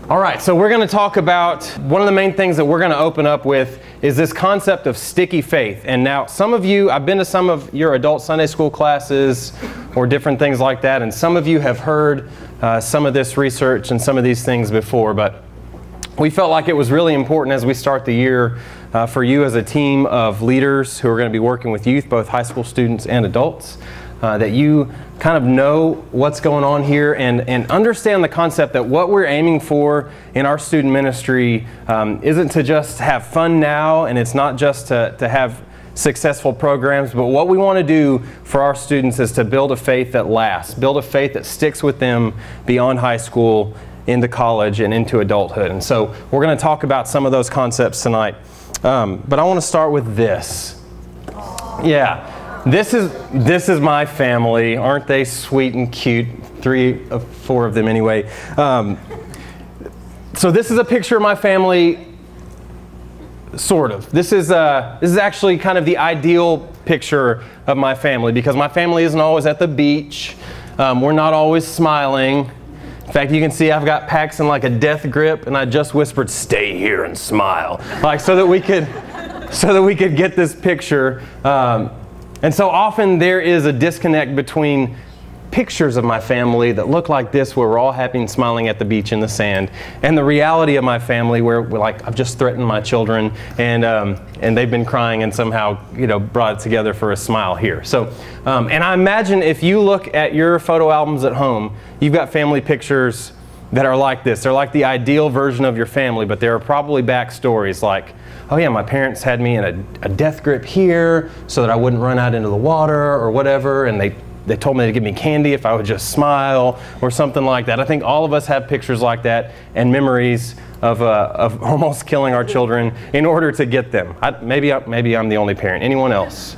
All right, so we're going to talk about one of the main things that we're going to open up with is this concept of sticky faith. And now some of you, I've been to some of your adult Sunday school classes or different things like that, and some of you have heard some of this research and some of these things before, but we felt like it was really important as we start the year for you as a team of leaders who are going to be working with youth, both high school students and adults, that you kind of know what's going on here and understand the concept that what we're aiming for in our student ministry isn't to just have fun now, and it's not just to have successful programs, but what we want to do for our students is to build a faith that lasts, build a faith that sticks with them beyond high school, into college, and into adulthood. And so we're going to talk about some of those concepts tonight. But I want to start with this. Yeah. This is my family. Aren't they sweet and cute? 3 of 4 of them anyway. So this is a picture of my family, sort of. This is actually kind of the ideal picture of my family, because my family isn't always at the beach. We're not always smiling. In fact, you can see I've got Paxton like a death grip, and I just whispered, "Stay here and smile," like so that we could get this picture. And so often there is a disconnect between pictures of my family that look like this, where we're all happy and smiling at the beach in the sand, and the reality of my family where we're like, I've just threatened my children and they've been crying and somehow, brought it together for a smile here. So, and I imagine if you look at your photo albums at home, you've got family pictures that are like this. They're like the ideal version of your family, but there are probably backstories like, oh yeah, my parents had me in a death grip here so that I wouldn't run out into the water or whatever, and they told me to give me candy if I would just smile or something like that. I think all of us have pictures like that and memories of almost killing our children in order to get them. Maybe I'm the only parent. Anyone else?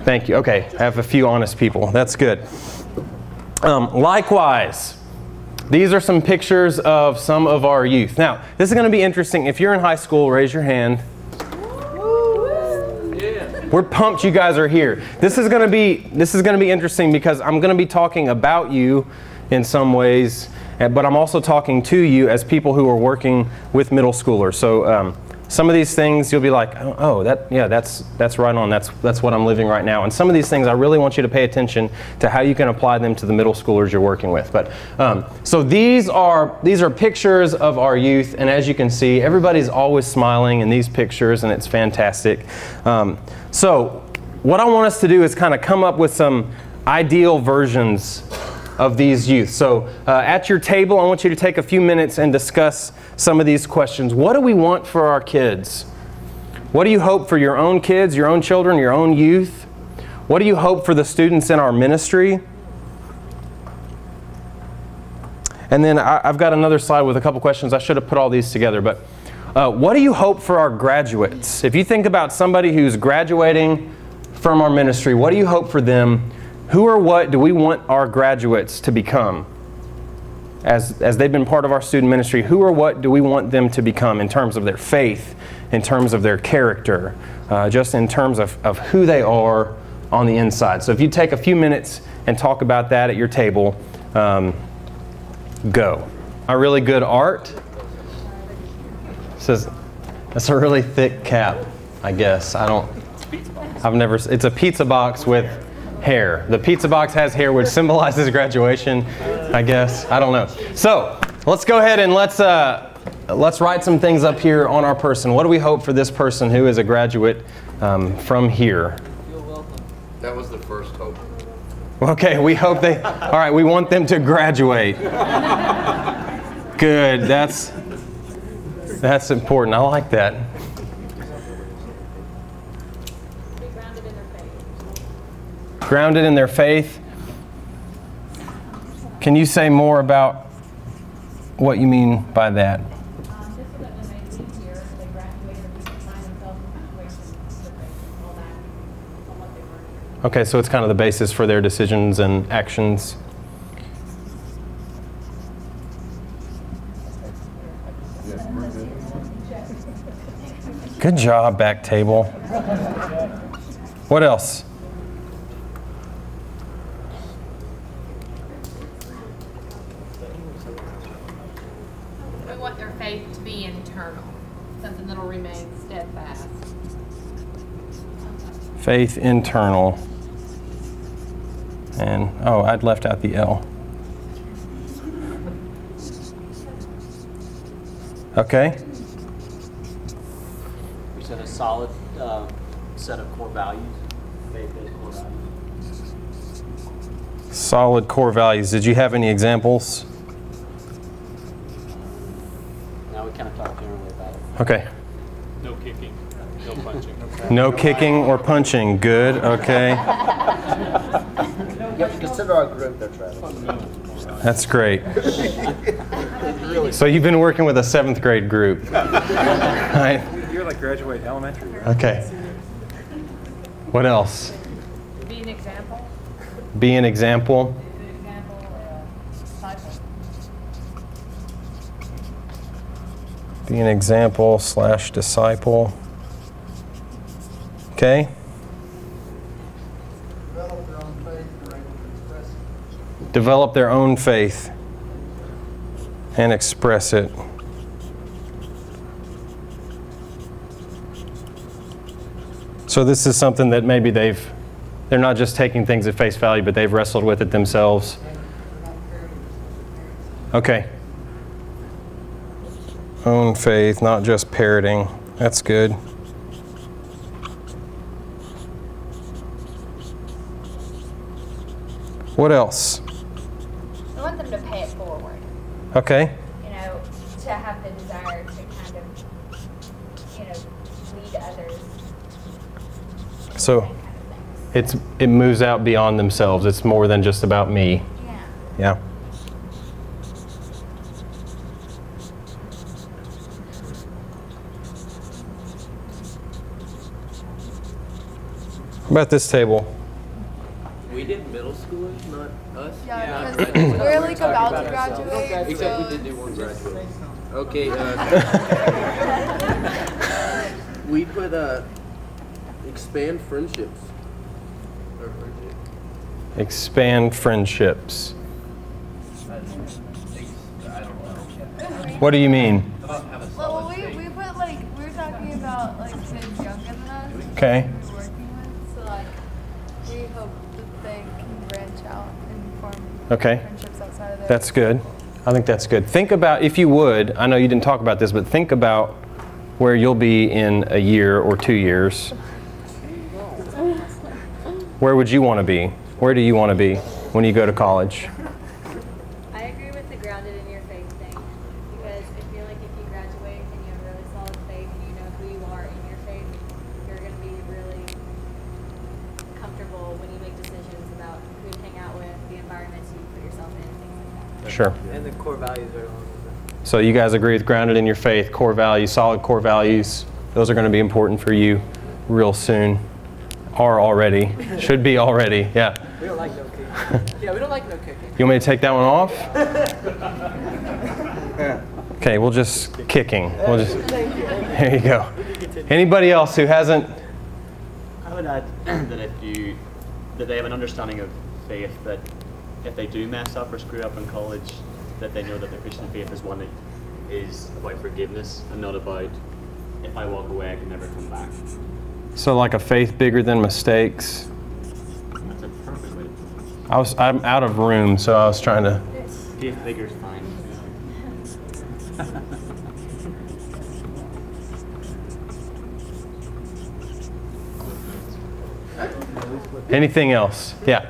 Thank you. Okay, I have a few honest people. That's good. Likewise, these are some pictures of some of our youth. Now, this is going to be interesting. If you're in high school, raise your hand. We're pumped you guys are here. This is going to be interesting because I'm going to be talking about you in some ways, but I'm also talking to you as people who are working with middle schoolers. So some of these things you'll be like, oh, that's right on. That's what I'm living right now. And some of these things I really want you to pay attention to how you can apply them to the middle schoolers you're working with. But so these are pictures of our youth, and as you can see, everybody's always smiling in these pictures, and it's fantastic. So what I want us to do is kind of come up with some ideal versions of these youth. So at your table, I want you to take a few minutes and discuss some of these questions. What do we want for our kids? What do you hope for your own kids, your own children, your own youth? What do you hope for the students in our ministry? And then I've got another slide with a couple questions. I should have put all these together, but what do you hope for our graduates? If you think about somebody who's graduating from our ministry, what do you hope for them? Who or what do we want our graduates to become? As they've been part of our student ministry, who or what do we want them to become in terms of their faith, in terms of their character, just in terms of who they are on the inside? So if you take a few minutes and talk about that at your table, go. A really good art. Says that's a really thick cap, I guess. It's a pizza box with hair. The pizza box has hair, which symbolizes graduation, I guess. I don't know. So let's go ahead and let's write some things up here on our person. What do we hope for this person who is a graduate from here? You're welcome. That was the first hope. Okay, we hope they. All right, we want them to graduate. Good. That's important. I like that. Grounded in their faith. Can you say more about what you mean by that? Just so that when they leave here, they graduate or find themselves in situations and all that, on what they learned here. Okay, so it's kind of the basis for their decisions and actions. Good job, back table. What else? their faith to be internal, something that'll remain steadfast. Faith internal. And, oh, I'd left out the L. Okay. We said a solid set of core values, faith-based core values. Solid core values. Did you have any examples? Now we kind of talked generally about it. Okay. No kicking, no punching. No kicking or punching. Good. Okay. You have to consider our group there, Travis. That's great. So you've been working with a 7th grade group. Right. You're like graduate elementary, right? Okay. What else? Be an example. Be an example. Be an example or a disciple. Be an example / disciple. Okay. Develop their own faith and express it. So this is something that maybe they're not just taking things at face value, but they've wrestled with it themselves. Okay. Own faith, not just parroting. That's good. What else? I want them to pay it forward. Okay. You know, to have the desire to kind of, you know, lead others. So it moves out beyond themselves. It's more than just about me. Yeah. Yeah. How about this table? We did middle schoolers, not us. Yeah, because we're like about to graduate. Except so we did do one graduate. Okay. We put expand friendships. Expand friendships. What do you mean? well, we put like we were talking about like kids younger than us. Okay. Who we're working with, so like we hope that they can branch out and form Okay. friendships outside of their. That's good. I think that's good. Think about, if you would, I know you didn't talk about this, but think about where you'll be in a year or 2 years. Where would you want to be? Where do you want to be when you go to college? I agree with the grounded in your faith thing, because I feel like if you graduate and you have a really solid faith, you know who you are in your faith, you're going to be really comfortable when you make decisions about who you hang out with, the environments you put yourself in, things like that. Sure. And the core values are along with that. So you guys agree with grounded in your faith, core values, solid core values. Those are going to be important for you real soon. Are already. Should be already. Yeah. We don't like no kicking. Yeah, we don't like no kicking. You want me to take that one off? Okay, we'll just kicking. We'll just. There you go. Anybody else who hasn't? I would add that that they have an understanding of faith, that if they do mess up or screw up in college, that they know that the Christian faith is one that is about forgiveness and not about, if I walk away I can never come back. So like a faith bigger than mistakes. That's a perfect way to put it. I'm out of room, so I was trying to. Faith bigger is fine. Anything else? Yeah.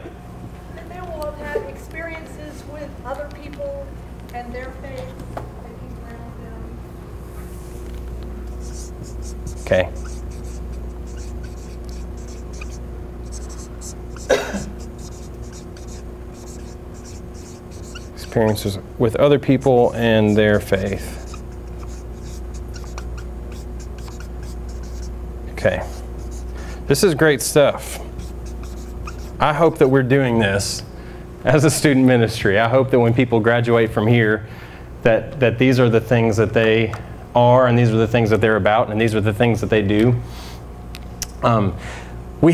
And they will have had experiences with other people and their faith that can ground them. Okay. Experiences with other people and their faith. Okay. This is great stuff. I hope that we're doing this as a student ministry. I hope that when people graduate from here, that these are the things that they are, and these are the things that they're about, and these are the things that they do. We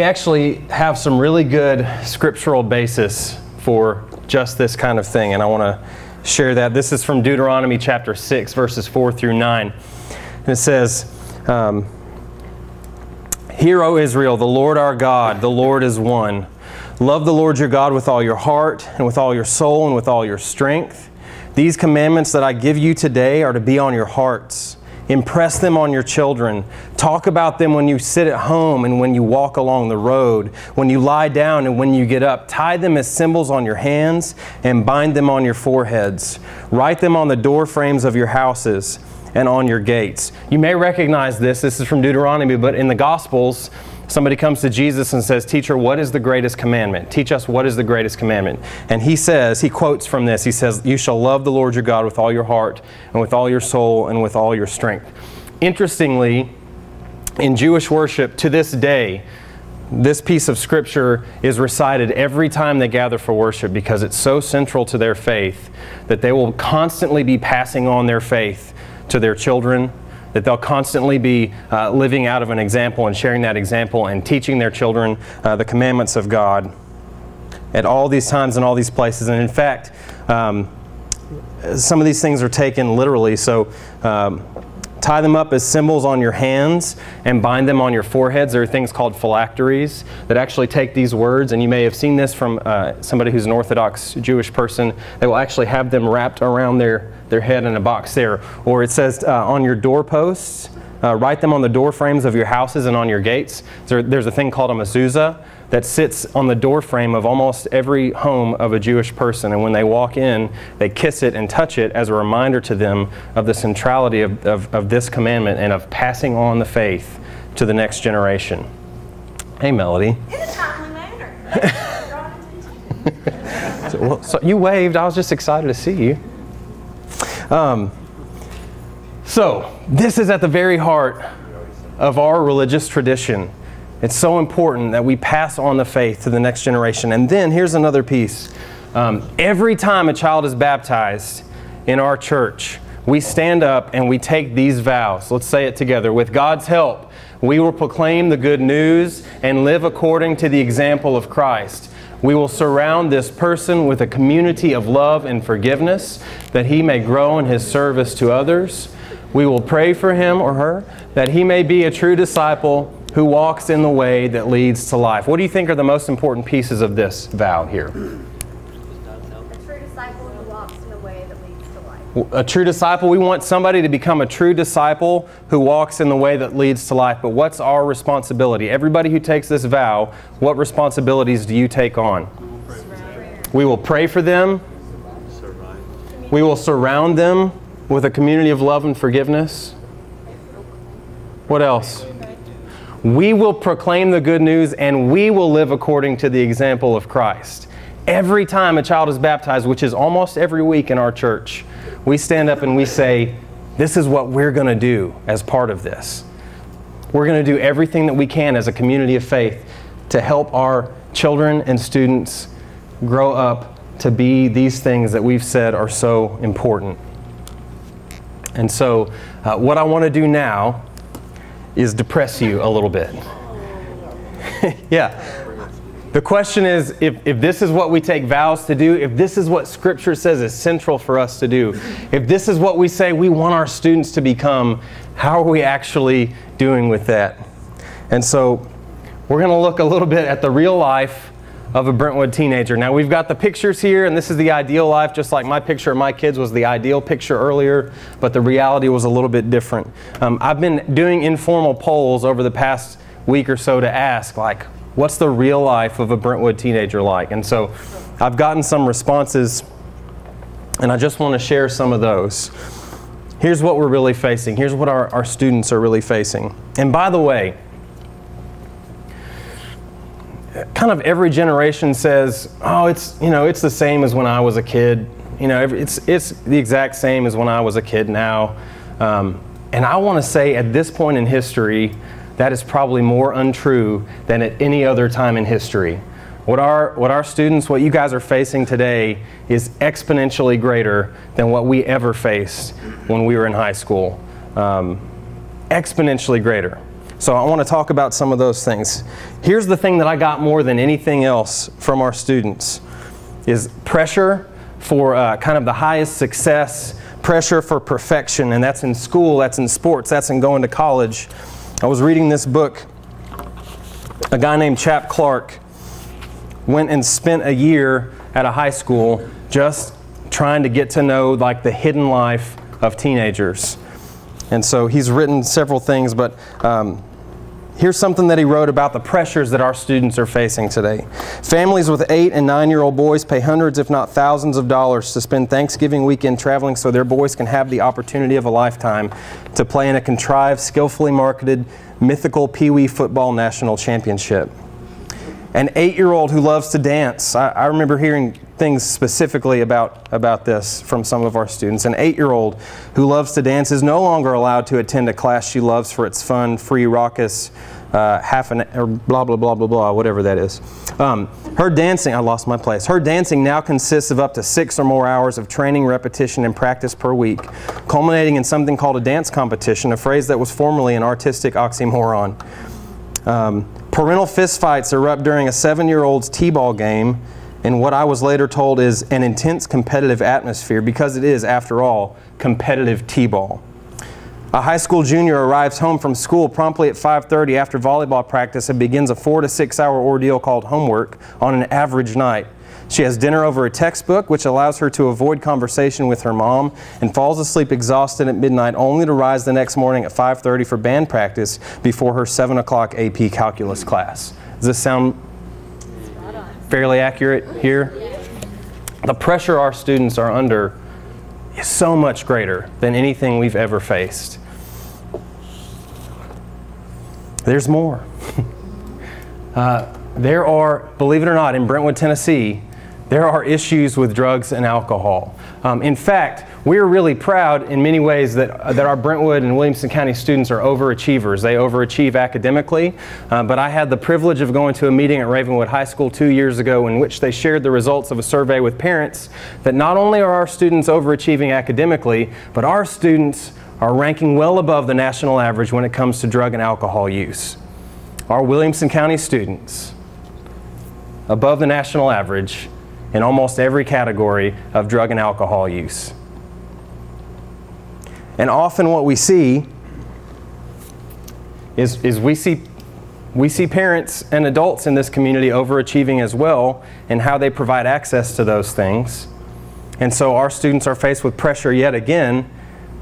actually have some really good scriptural basis for just this kind of thing, and I want to share that. This is from Deuteronomy chapter 6, verses 4 through 9. And it says, Hear, O Israel, the Lord our God, the Lord is one. Love the Lord your God with all your heart and with all your soul and with all your strength. These commandments that I give you today are to be on your hearts. Impress them on your children. Talk about them when you sit at home and when you walk along the road, when you lie down and when you get up. Tie them as symbols on your hands and bind them on your foreheads. Write them on the door frames of your houses and on your gates. You may recognize this. This is from Deuteronomy, but in the Gospels, somebody comes to Jesus and says, Teacher, what is the greatest commandment? Teach us what is the greatest commandment. And he says, he quotes from this, he says, You shall love the Lord your God with all your heart and with all your soul and with all your strength. Interestingly, in Jewish worship to this day, this piece of scripture is recited every time they gather for worship because it's so central to their faith that they will constantly be passing on their faith to their children, that they'll constantly be living out of an example and sharing that example and teaching their children the commandments of God at all these times and all these places. And in fact, some of these things are taken literally. So tie them up as symbols on your hands and bind them on your foreheads. There are things called phylacteries that actually take these words, and you may have seen this from somebody who's an Orthodox Jewish person. They will actually have them wrapped around their head in a box there. Or it says on your doorposts, write them on the door frames of your houses and on your gates. There's a thing called a mezuzah that sits on the door frame of almost every home of a Jewish person. And when they walk in, they kiss it and touch it as a reminder to them of the centrality of this commandment and of passing on the faith to the next generation. Hey, Melody. In a timely manner. So you waved. I was just excited to see you. So this is at the very heart of our religious tradition. It's so important that we pass on the faith to the next generation. And then here's another piece. Every time a child is baptized in our church, we stand up and we take these vows. Let's say it together. With God's help, we will proclaim the good news and live according to the example of Christ. We will surround this person with a community of love and forgiveness that he may grow in his service to others. We will pray for him or her that he may be a true disciple who walks in the way that leads to life. What do you think are the most important pieces of this vow here? A true disciple who walks in the way that leads to life. A true disciple, we want somebody to become a true disciple who walks in the way that leads to life. But what's our responsibility? Everybody who takes this vow, what responsibilities do you take on? We will pray for them. We will surround them with a community of love and forgiveness. What else? We will proclaim the good news and we will live according to the example of Christ. Every time a child is baptized, which is almost every week in our church, we stand up and we say, this is what we're going to do as part of this. We're going to do everything that we can as a community of faith to help our children and students grow up to be these things that we've said are so important. And so what I want to do now is depress you a little bit. Yeah. The question is, if this is what we take vows to do, if this is what Scripture says is central for us to do, if this is what we say we want our students to become, how are we actually doing with that? And so we're going to look a little bit at the real life of a Brentwood teenager. Now we've got the pictures here, and this is the ideal life, just like my picture of my kids was the ideal picture earlier, but the reality was a little bit different. I've been doing informal polls over the past week or so to ask, like, what's the real life of a Brentwood teenager like? And so I've gotten some responses, and I just want to share some of those. Here's what we're really facing. Here's what our students are really facing. And by the way, kind of every generation says, oh, it's the same as when I was a kid. It's the exact same as when I was a kid now. And I want to say at this point in history, that is probably more untrue than at any other time in history. What our students, what you guys are facing today is exponentially greater than what we ever faced when we were in high school. Exponentially greater. So I want to talk about some of those things. Here's the thing that I got more than anything else from our students is pressure for kind of the highest success, pressure for perfection, and that's in school, that's in sports, that's in going to college. I was reading this book. A guy named Chap Clark went and spent a year at a high school just trying to get to know like the hidden life of teenagers. And so he's written several things, but here's something that he wrote about the pressures that our students are facing today. Families with 8- and 9-year-old boys pay hundreds, if not thousands of dollars to spend Thanksgiving weekend traveling so their boys can have the opportunity of a lifetime to play in a contrived, skillfully marketed, mythical Pee Wee football national championship. An 8-year-old who loves to dance. I remember hearing things specifically about this from some of our students. An 8-year-old who loves to dance is no longer allowed to attend a class she loves for its fun, free, raucous, or blah, blah, blah, blah, blah, whatever that is. Her dancing, I lost my place. Her dancing now consists of up to 6 or more hours of training, repetition, and practice per week, culminating in something called a dance competition, a phrase that was formerly an artistic oxymoron. Parental fistfights erupt during a 7-year-old's t-ball game in what I was later told is an intense competitive atmosphere, because it is, after all, competitive t-ball. A high school junior arrives home from school promptly at 5:30 after volleyball practice and begins a 4 to 6 hour ordeal called homework on an average night. She has dinner over a textbook, which allows her to avoid conversation with her mom, and falls asleep exhausted at midnight, only to rise the next morning at 5:30 for band practice before her 7 o'clock AP calculus class. Does this sound fairly accurate here? The pressure our students are under is so much greater than anything we've ever faced. There's more. There are, believe it or not, in Brentwood, Tennessee, there are issues with drugs and alcohol. In fact, we're really proud in many ways that our Brentwood and Williamson County students are overachievers. They overachieve academically, but I had the privilege of going to a meeting at Ravenwood High School 2 years ago in which they shared the results of a survey with parents that not only are our students overachieving academically, but our students are ranking well above the national average when it comes to drug and alcohol use. Our Williamson County students, above the national average in almost every category of drug and alcohol use. And often what we see is we see parents and adults in this community overachieving as well in how they provide access to those things. And so our students are faced with pressure yet again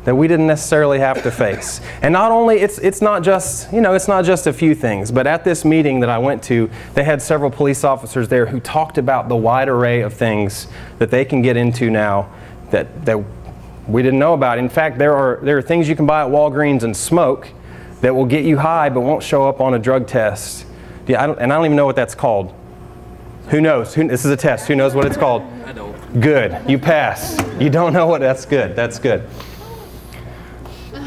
that we didn't necessarily have to face. And not only, it's not just, it's not just a few things, but at this meeting that I went to, they had several police officers there who talked about the wide array of things that they can get into now that we didn't know about. In fact, there are things you can buy at Walgreens and smoke that will get you high but won't show up on a drug test. Yeah, I don't even know what that's called. Who knows? This is a test. Who knows what it's called? I don't. Good. You pass. You don't know what, that's good. That's good.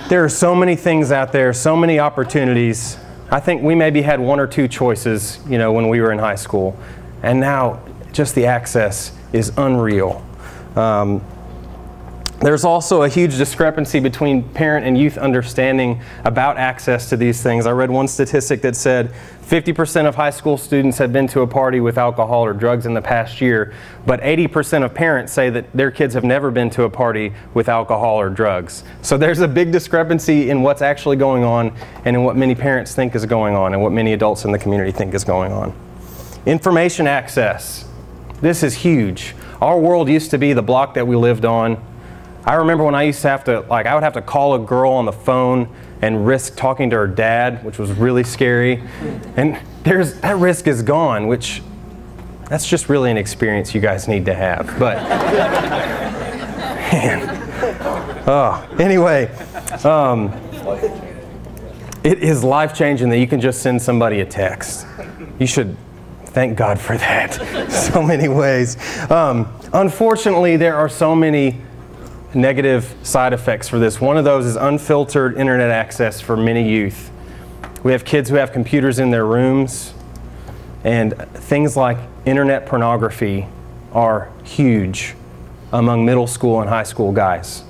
There are so many things out there, so many opportunities. I think we maybe had 1 or 2 choices, when we were in high school. And now just the access is unreal. There's also a huge discrepancy between parent and youth understanding about access to these things. I read one statistic that said 50% of high school students have been to a party with alcohol or drugs in the past year, but 80% of parents say that their kids have never been to a party with alcohol or drugs. So there's a big discrepancy in what's actually going on and in what many parents think is going on and what many adults in the community think is going on. Information access. This is huge. Our world used to be the block that we lived on. I remember when I used to have to, I would have to call a girl on the phone and risk talking to her dad, which was really scary. And that risk is gone, which that's just really an experience you guys need to have. But, man. Anyway, it is life-changing that you can just send somebody a text. You should thank God for that. So many ways. Unfortunately, there are so many negative side effects for this. One of those is unfiltered internet access for many youth. We have kids who have computers in their rooms, and things like internet pornography are huge among middle school and high school guys.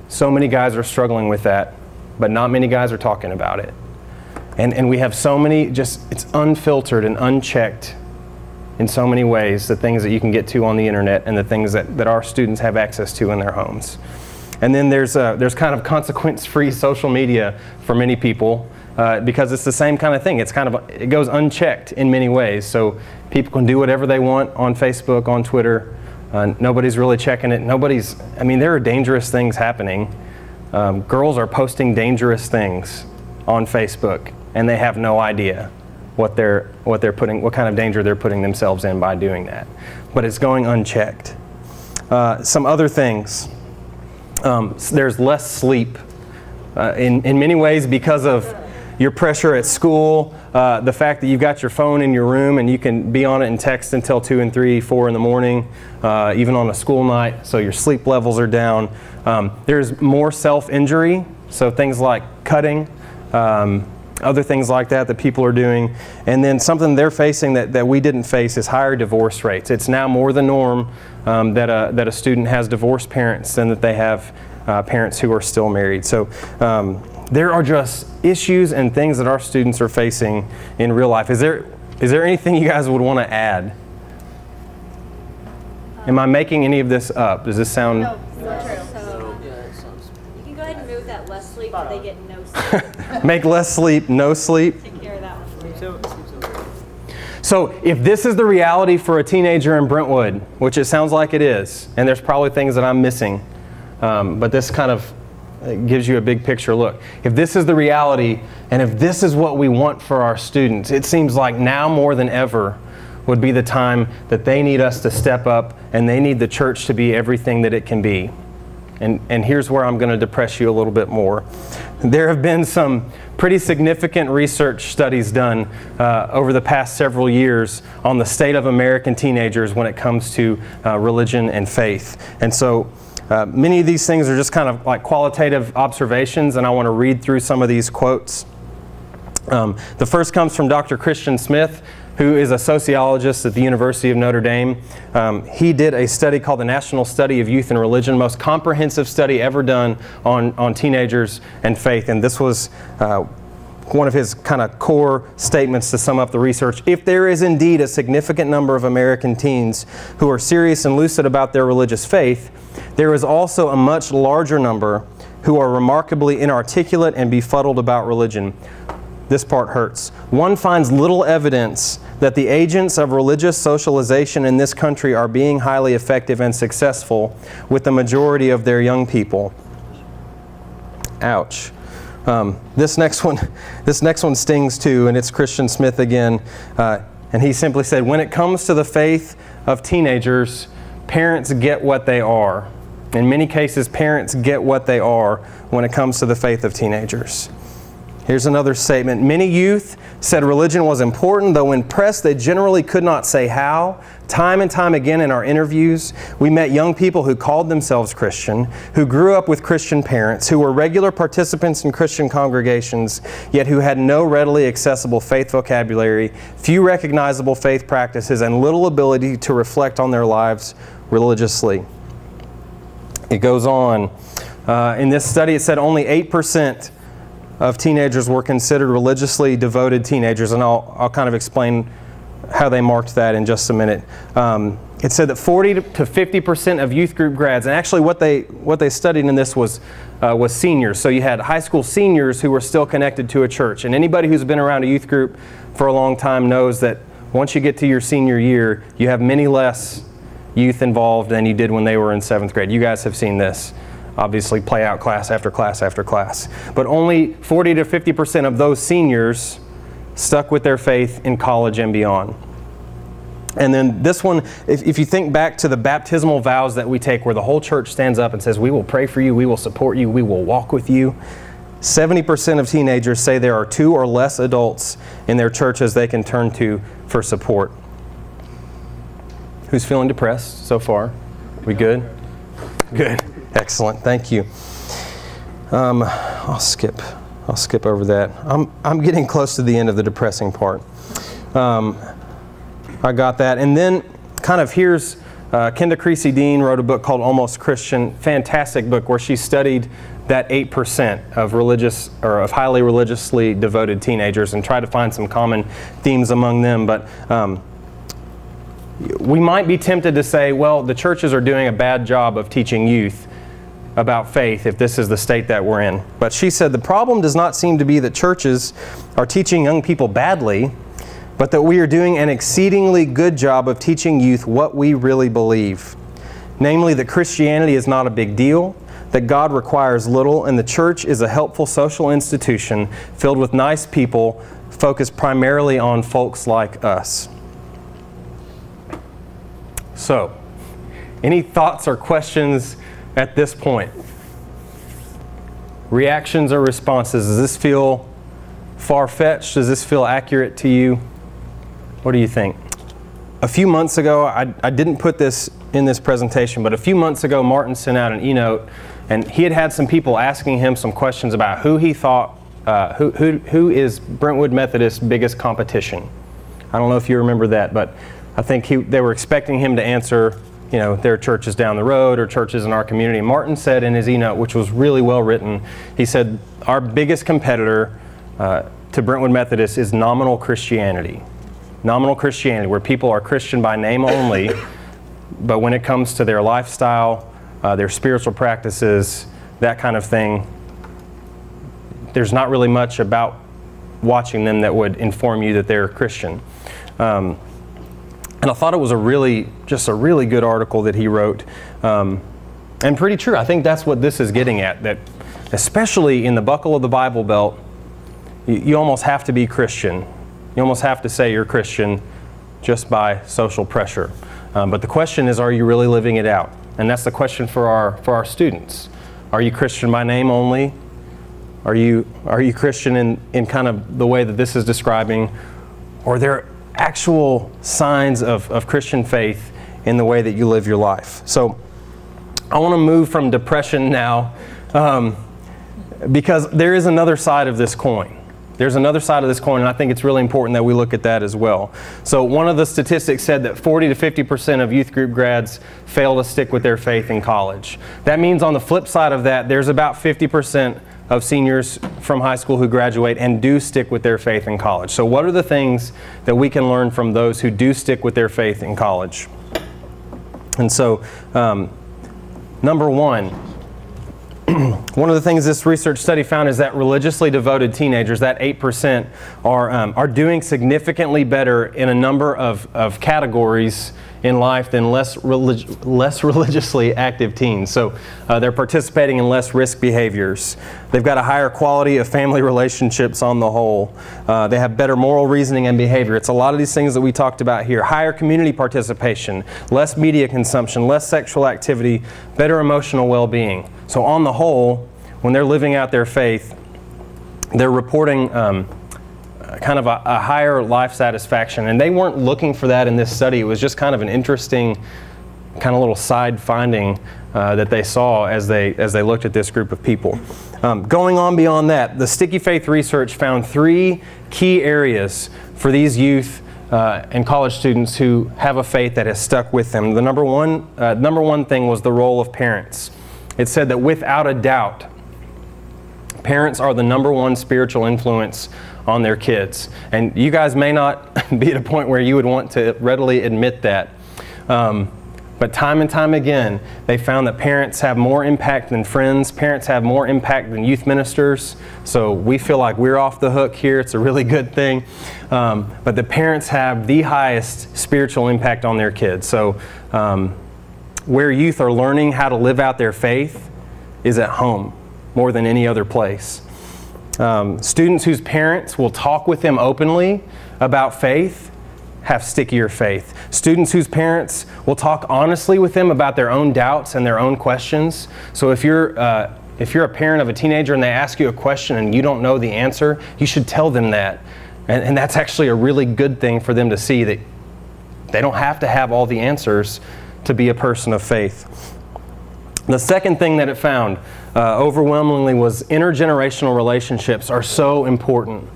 So many guys are struggling with that, but not many guys are talking about it. And we have so many, it's unfiltered and unchecked in so many ways, the things that you can get to on the internet and the things that our students have access to in their homes. And then there's kind of consequence-free social media for many people because it's the same kind of thing. It goes unchecked in many ways. So people can do whatever they want on Facebook, on Twitter. Nobody's really checking it. There are dangerous things happening. Girls are posting dangerous things on Facebook, and they have no idea what kind of danger they're putting themselves in by doing that. But it's going unchecked. Some other things. There's less sleep in many ways because of your pressure at school, the fact that you've got your phone in your room and you can be on it and text until 2 and 3, 4 in the morning, even on a school night, so your sleep levels are down. There's more self-injury, so things like cutting, other things like that people are doing. And then something they're facing that we didn't face is higher divorce rates. It's now more the norm that a student has divorced parents than that they have parents who are still married. So there are just issues and things that our students are facing in real life. Is there anything you guys would want to add? Am I making any of this up? Does this sound... No, it's true. So, you can go ahead and move that less sleep, but they get no sleep. Make less sleep, no sleep. Take care of that one. So if this is the reality for a teenager in Brentwood, which it sounds like it is, and there's probably things that I'm missing, but this kind of gives you a big picture look. If this is the reality, and if this is what we want for our students, it seems like now more than ever would be the time that they need us to step up, and they need the church to be everything that it can be. And here's where I'm going to depress you a little bit more. There have been some pretty significant research studies done over the past several years on the state of American teenagers when it comes to religion and faith. And so many of these things are just kind of like qualitative observations, and I want to read through some of these quotes. The first comes from Dr. Christian Smith, who is a sociologist at the University of Notre Dame. He did a study called the National Study of Youth and Religion, most comprehensive study ever done on teenagers and faith. And this was one of his kind of core statements to sum up the research. If there is indeed a significant number of American teens who are serious and lucid about their religious faith, there is also a much larger number who are remarkably inarticulate and befuddled about religion. This part hurts. One finds little evidence that the agents of religious socialization in this country are being highly effective and successful with the majority of their young people. Ouch. This next one stings too, and it's Christian Smith again. And he simply said, when it comes to the faith of teenagers, parents get what they are. In many cases, parents get what they are when it comes to the faith of teenagers. Here's another statement. Many youth said religion was important, though when pressed they generally could not say how. Time and time again in our interviews, we met young people who called themselves Christian, who grew up with Christian parents, who were regular participants in Christian congregations, yet who had no readily accessible faith vocabulary, few recognizable faith practices, and little ability to reflect on their lives religiously. It goes on. In this study, it said only 8% of teenagers were considered religiously devoted teenagers, and I'll kind of explain how they marked that in just a minute. It said that 40 to 50% of youth group grads, and actually what they studied in this was seniors. So you had high school seniors who were still connected to a church, and anybody who's been around a youth group for a long time knows that once you get to your senior year, you have many less youth involved than you did when they were in 7th grade. You guys have seen this obviously play out class after class after class. But only 40 to 50% of those seniors stuck with their faith in college and beyond. And then this one, if you think back to the baptismal vows that we take where the whole church stands up and says, we will pray for you, we will support you, we will walk with you. 70% of teenagers say there are 2 or less adults in their churches they can turn to for support. Who's feeling depressed so far? We good? Good. Excellent. Thank you. I'll skip over that. I'm getting close to the end of the depressing part. I got that. And then kind of here's Kenda Creasy-Dean wrote a book called Almost Christian. Fantastic book where she studied that 8% of religious or of highly religiously devoted teenagers and tried to find some common themes among them. But we might be tempted to say, well, the churches are doing a bad job of teaching youth about faith if this is the state that we're in. But she said the problem does not seem to be that churches are teaching young people badly, but that we are doing an exceedingly good job of teaching youth what we really believe. Namely, that Christianity is not a big deal, that God requires little, and the church is a helpful social institution filled with nice people focused primarily on folks like us. So, any thoughts or questions at this point? Reactions or responses? Does this feel far-fetched? Does this feel accurate to you? What do you think? A few months ago, I didn't put this in this presentation, but a few months ago, Martin sent out an e-note, and he had some people asking him some questions about who he thought, who is Brentwood Methodist's biggest competition. I don't know if you remember that, but I think they were expecting him to answer, you know, their churches down the road or churches in our community. Martin said in his e-note, which was really well written, he said, our biggest competitor to Brentwood Methodist is nominal Christianity. Nominal Christianity, where people are Christian by name only, but when it comes to their lifestyle, their spiritual practices, that kind of thing, there's not really much about watching them that would inform you that they're Christian. And I thought it was just a really good article that he wrote, and pretty true. I think that's what this is getting at, that especially in the buckle of the Bible Belt, you almost have to be Christian. You almost have to say you're Christian just by social pressure. But the question is, are you really living it out? And that's the question for our students. Are you Christian by name only? Are you Christian in kind of the way that this is describing? Or are there actual signs of Christian faith in the way that you live your life? So I want to move from depression now, because there is another side of this coin. There's another side of this coin, and I think it's really important that we look at that as well. So one of the statistics said that 40 to 50% of youth group grads fail to stick with their faith in college. That means on the flip side of that, there's about 50% of seniors from high school who graduate and do stick with their faith in college. So what are the things that we can learn from those who do stick with their faith in college? And so, number one, one of the things this research study found is that religiously devoted teenagers, that 8%, are doing significantly better in a number of categories in life than less religiously active teens. So they're participating in less risk behaviors. They've got a higher quality of family relationships on the whole. They have better moral reasoning and behavior. It's a lot of these things that we talked about here. Higher community participation, less media consumption, less sexual activity, better emotional well-being. So on the whole, when they're living out their faith, they're reporting kind of a higher life satisfaction. And they weren't looking for that in this study. It was just kind of an interesting kind of little side finding that they saw as they looked at this group of people. Going on beyond that, the Sticky Faith research found 3 key areas for these youth and college students who have a faith that has stuck with them. The number one thing was the role of parents. It said that without a doubt, parents are the number one spiritual influence on their kids. And you guys may not be at a point where you would want to readily admit that. But time and time again, they found that parents have more impact than friends. Parents have more impact than youth ministers. So we feel like we're off the hook here. It's a really good thing. But the parents have the highest spiritual impact on their kids. So where youth are learning how to live out their faith is at home more than any other place. Students whose parents will talk with them openly about faith have stickier faith. Students whose parents will talk honestly with them about their own doubts and their own questions. So if you're a parent of a teenager and they ask you a question and you don't know the answer, you should tell them that. And that's actually a really good thing for them to see, that they don't have to have all the answers to be a person of faith. The second thing that it found overwhelmingly was intergenerational relationships are so important.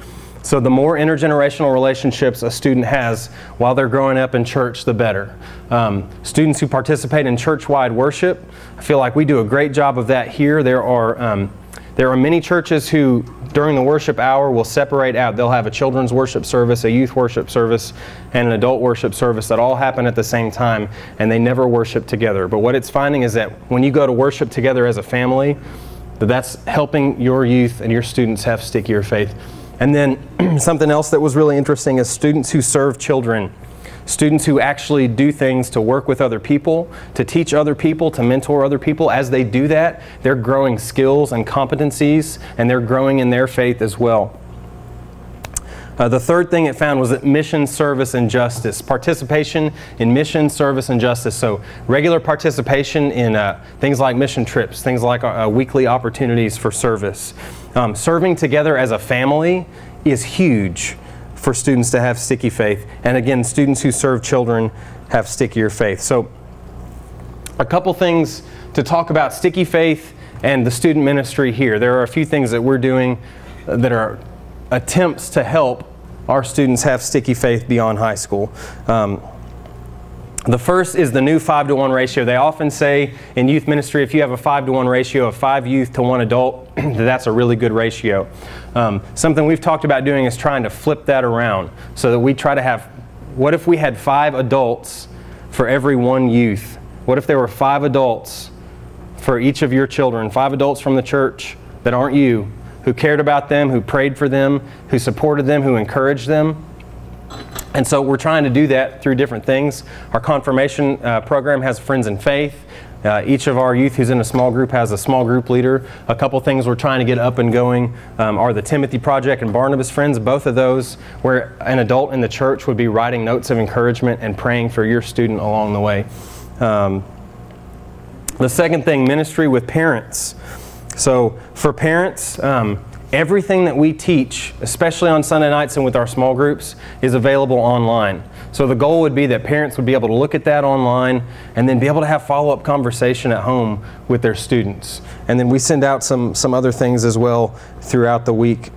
So the more intergenerational relationships a student has while they're growing up in church, the better. Students who participate in church-wide worship, I feel like we do a great job of that here. There are many churches who during the worship hour will separate out. They'll have a children's worship service, a youth worship service, and an adult worship service that all happen at the same time, and they never worship together. But what it's finding is that when you go to worship together as a family, that's helping your youth and your students have stickier faith. And then something else that was really interesting is students who serve children. Students who actually do things to work with other people, to teach other people, to mentor other people. As they do that, they're growing skills and competencies, and they're growing in their faith as well. The third thing it found was that mission, service, and justice. Participation in mission, service, and justice. So regular participation in things like mission trips, things like weekly opportunities for service. Serving together as a family is huge for students to have sticky faith. And again, students who serve children have stickier faith. So a couple things to talk about sticky faith and the student ministry here. There are a few things that we're doing that are attempts to help our students have sticky faith beyond high school. The first is the new 5-to-1 ratio. They often say in youth ministry, if you have a 5-to-1 ratio of 5 youth to 1 adult, that's a really good ratio. Something we've talked about doing is trying to flip that around so that we try to have, what if we had 5 adults for every 1 youth? What if there were 5 adults for each of your children, 5 adults from the church that aren't you, who cared about them, who prayed for them, who supported them, who encouraged them? And so we're trying to do that through different things. Our confirmation program has Friends in Faith. Each of our youth who's in a small group has a small group leader. A couple things we're trying to get up and going are the Timothy Project and Barnabas Friends. Both of those where an adult in the church would be writing notes of encouragement and praying for your student along the way. The second thing, ministry with parents. So for parents, everything that we teach, especially on Sunday nights and with our small groups, is available online. So the goal would be that parents would be able to look at that online and then be able to have follow-up conversation at home with their students. And then we send out some other things as well throughout the week.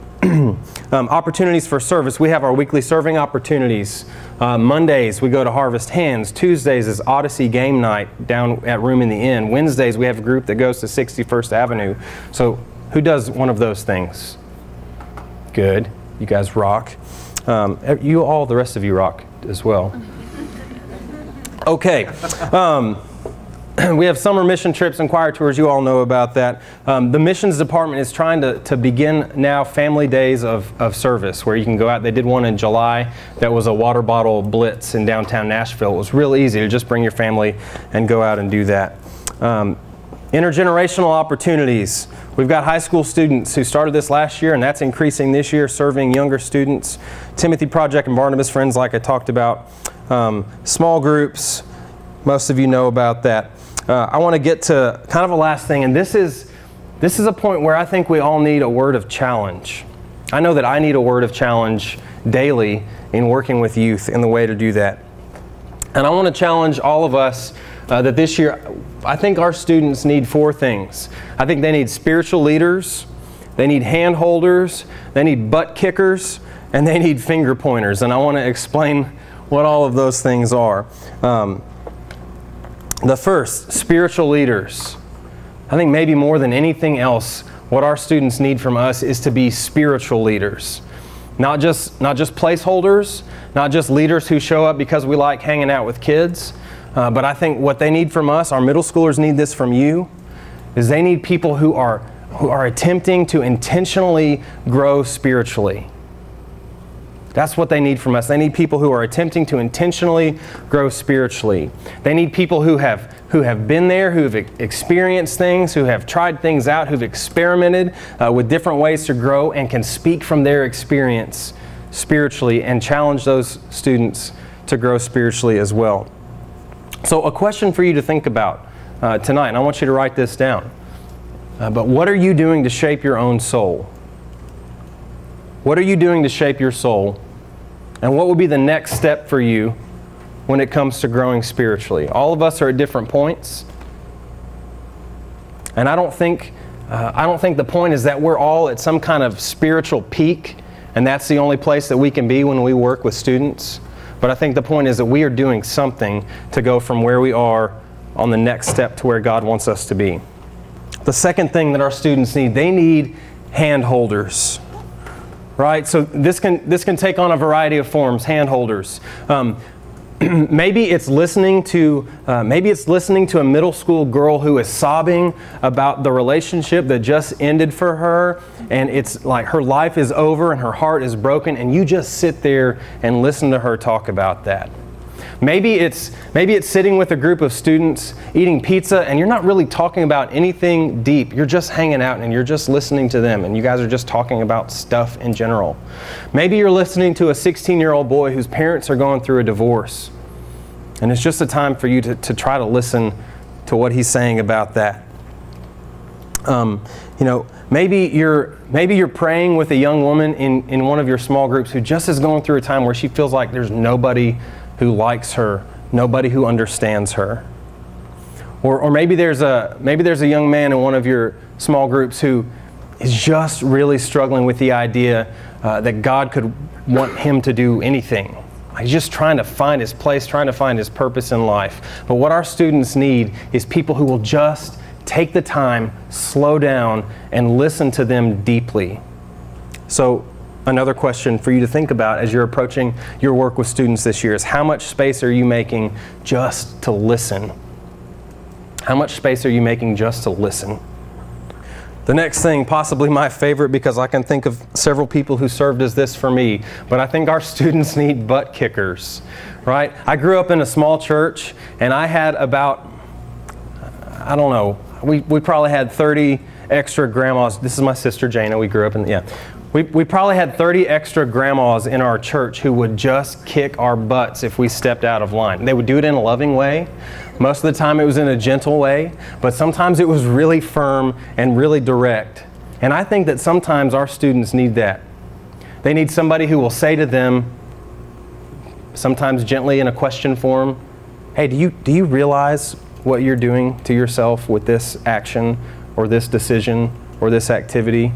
Opportunities for service. We have our weekly serving opportunities. Mondays we go to Harvest Hands. Tuesdays is Odyssey game night down at Room in the Inn. Wednesdays we have a group that goes to 61st Avenue. So who does one of those things? Good. You guys rock. You all, the rest of you rock as well. Okay. We have summer mission trips and choir tours. You all know about that. The missions department is trying to begin now family days of service where you can go out. They did one in July that was a water bottle blitz in downtown Nashville. It was real easy to just bring your family and go out and do that. Intergenerational opportunities. We've got high school students who started this last year, and that's increasing this year, serving younger students. Timothy Project and Barnabas Friends, like I talked about. Small groups, most of you know about that. I want to get to kind of a last thing, and this is a point where I think we all need a word of challenge. I know that I need a word of challenge daily in working with youth in the way to do that. And I want to challenge all of us that this year, I think our students need 4 things. I think they need spiritual leaders, they need hand holders, they need butt kickers, and they need finger pointers. And I want to explain what all of those things are. The first, spiritual leaders. I think maybe more than anything else, what our students need from us is to be spiritual leaders. Not just placeholders, not just leaders who show up because we like hanging out with kids, but I think what they need from us, our middle schoolers need this from you, is they need people who are attempting to intentionally grow spiritually. That's what they need from us. They need people who are attempting to intentionally grow spiritually. They need people who have been there, who have experienced things, who have tried things out, who've experimented with different ways to grow and can speak from their experience spiritually and challenge those students to grow spiritually as well. So a question for you to think about tonight, and I want you to write this down. But what are you doing to shape your own soul? What are you doing to shape your soul? And what would be the next step for you when it comes to growing spiritually? All of us are at different points. And I don't think the point is that we're all at some kind of spiritual peak and that's the only place that we can be when we work with students. But I think the point is that we are doing something to go from where we are on the next step to where God wants us to be. The second thing that our students need, they need hand holders. Right? So this can take on a variety of forms, hand holders. Maybe it's listening to a middle school girl who is sobbing about the relationship that just ended for her, and it's like her life is over and her heart is broken, and you just sit there and listen to her talk about that. Maybe it's sitting with a group of students eating pizza and you're not really talking about anything deep. You're just hanging out and you're just listening to them and you guys are just talking about stuff in general. Maybe you're listening to a 16-year-old boy whose parents are going through a divorce. And it's just a time for you to try to listen to what he's saying about that. Maybe you're praying with a young woman in one of your small groups who just is going through a time where she feels like there's nobody who likes her, nobody who understands her. Or maybe there's a young man in one of your small groups who is just really struggling with the idea that God could want him to do anything. He's just trying to find his place, trying to find his purpose in life. But what our students need is people who will just take the time, slow down, and listen to them deeply. So another question for you to think about as you're approaching your work with students this year is, how much space are you making just to listen? How much space are you making just to listen? The next thing, possibly my favorite, because I can think of several people who served as this for me, but I think our students need butt kickers, right? I grew up in a small church, and I had about, I don't know, we probably had 30 extra grandmas. This is my sister Jana, we grew up in, yeah. We probably had 30 extra grandmas in our church who would just kick our butts if we stepped out of line. They would do it in a loving way. Most of the time it was in a gentle way, but sometimes it was really firm and really direct. And I think that sometimes our students need that. They need somebody who will say to them, sometimes gently in a question form, hey, do you realize what you're doing to yourself with this action or this decision or this activity?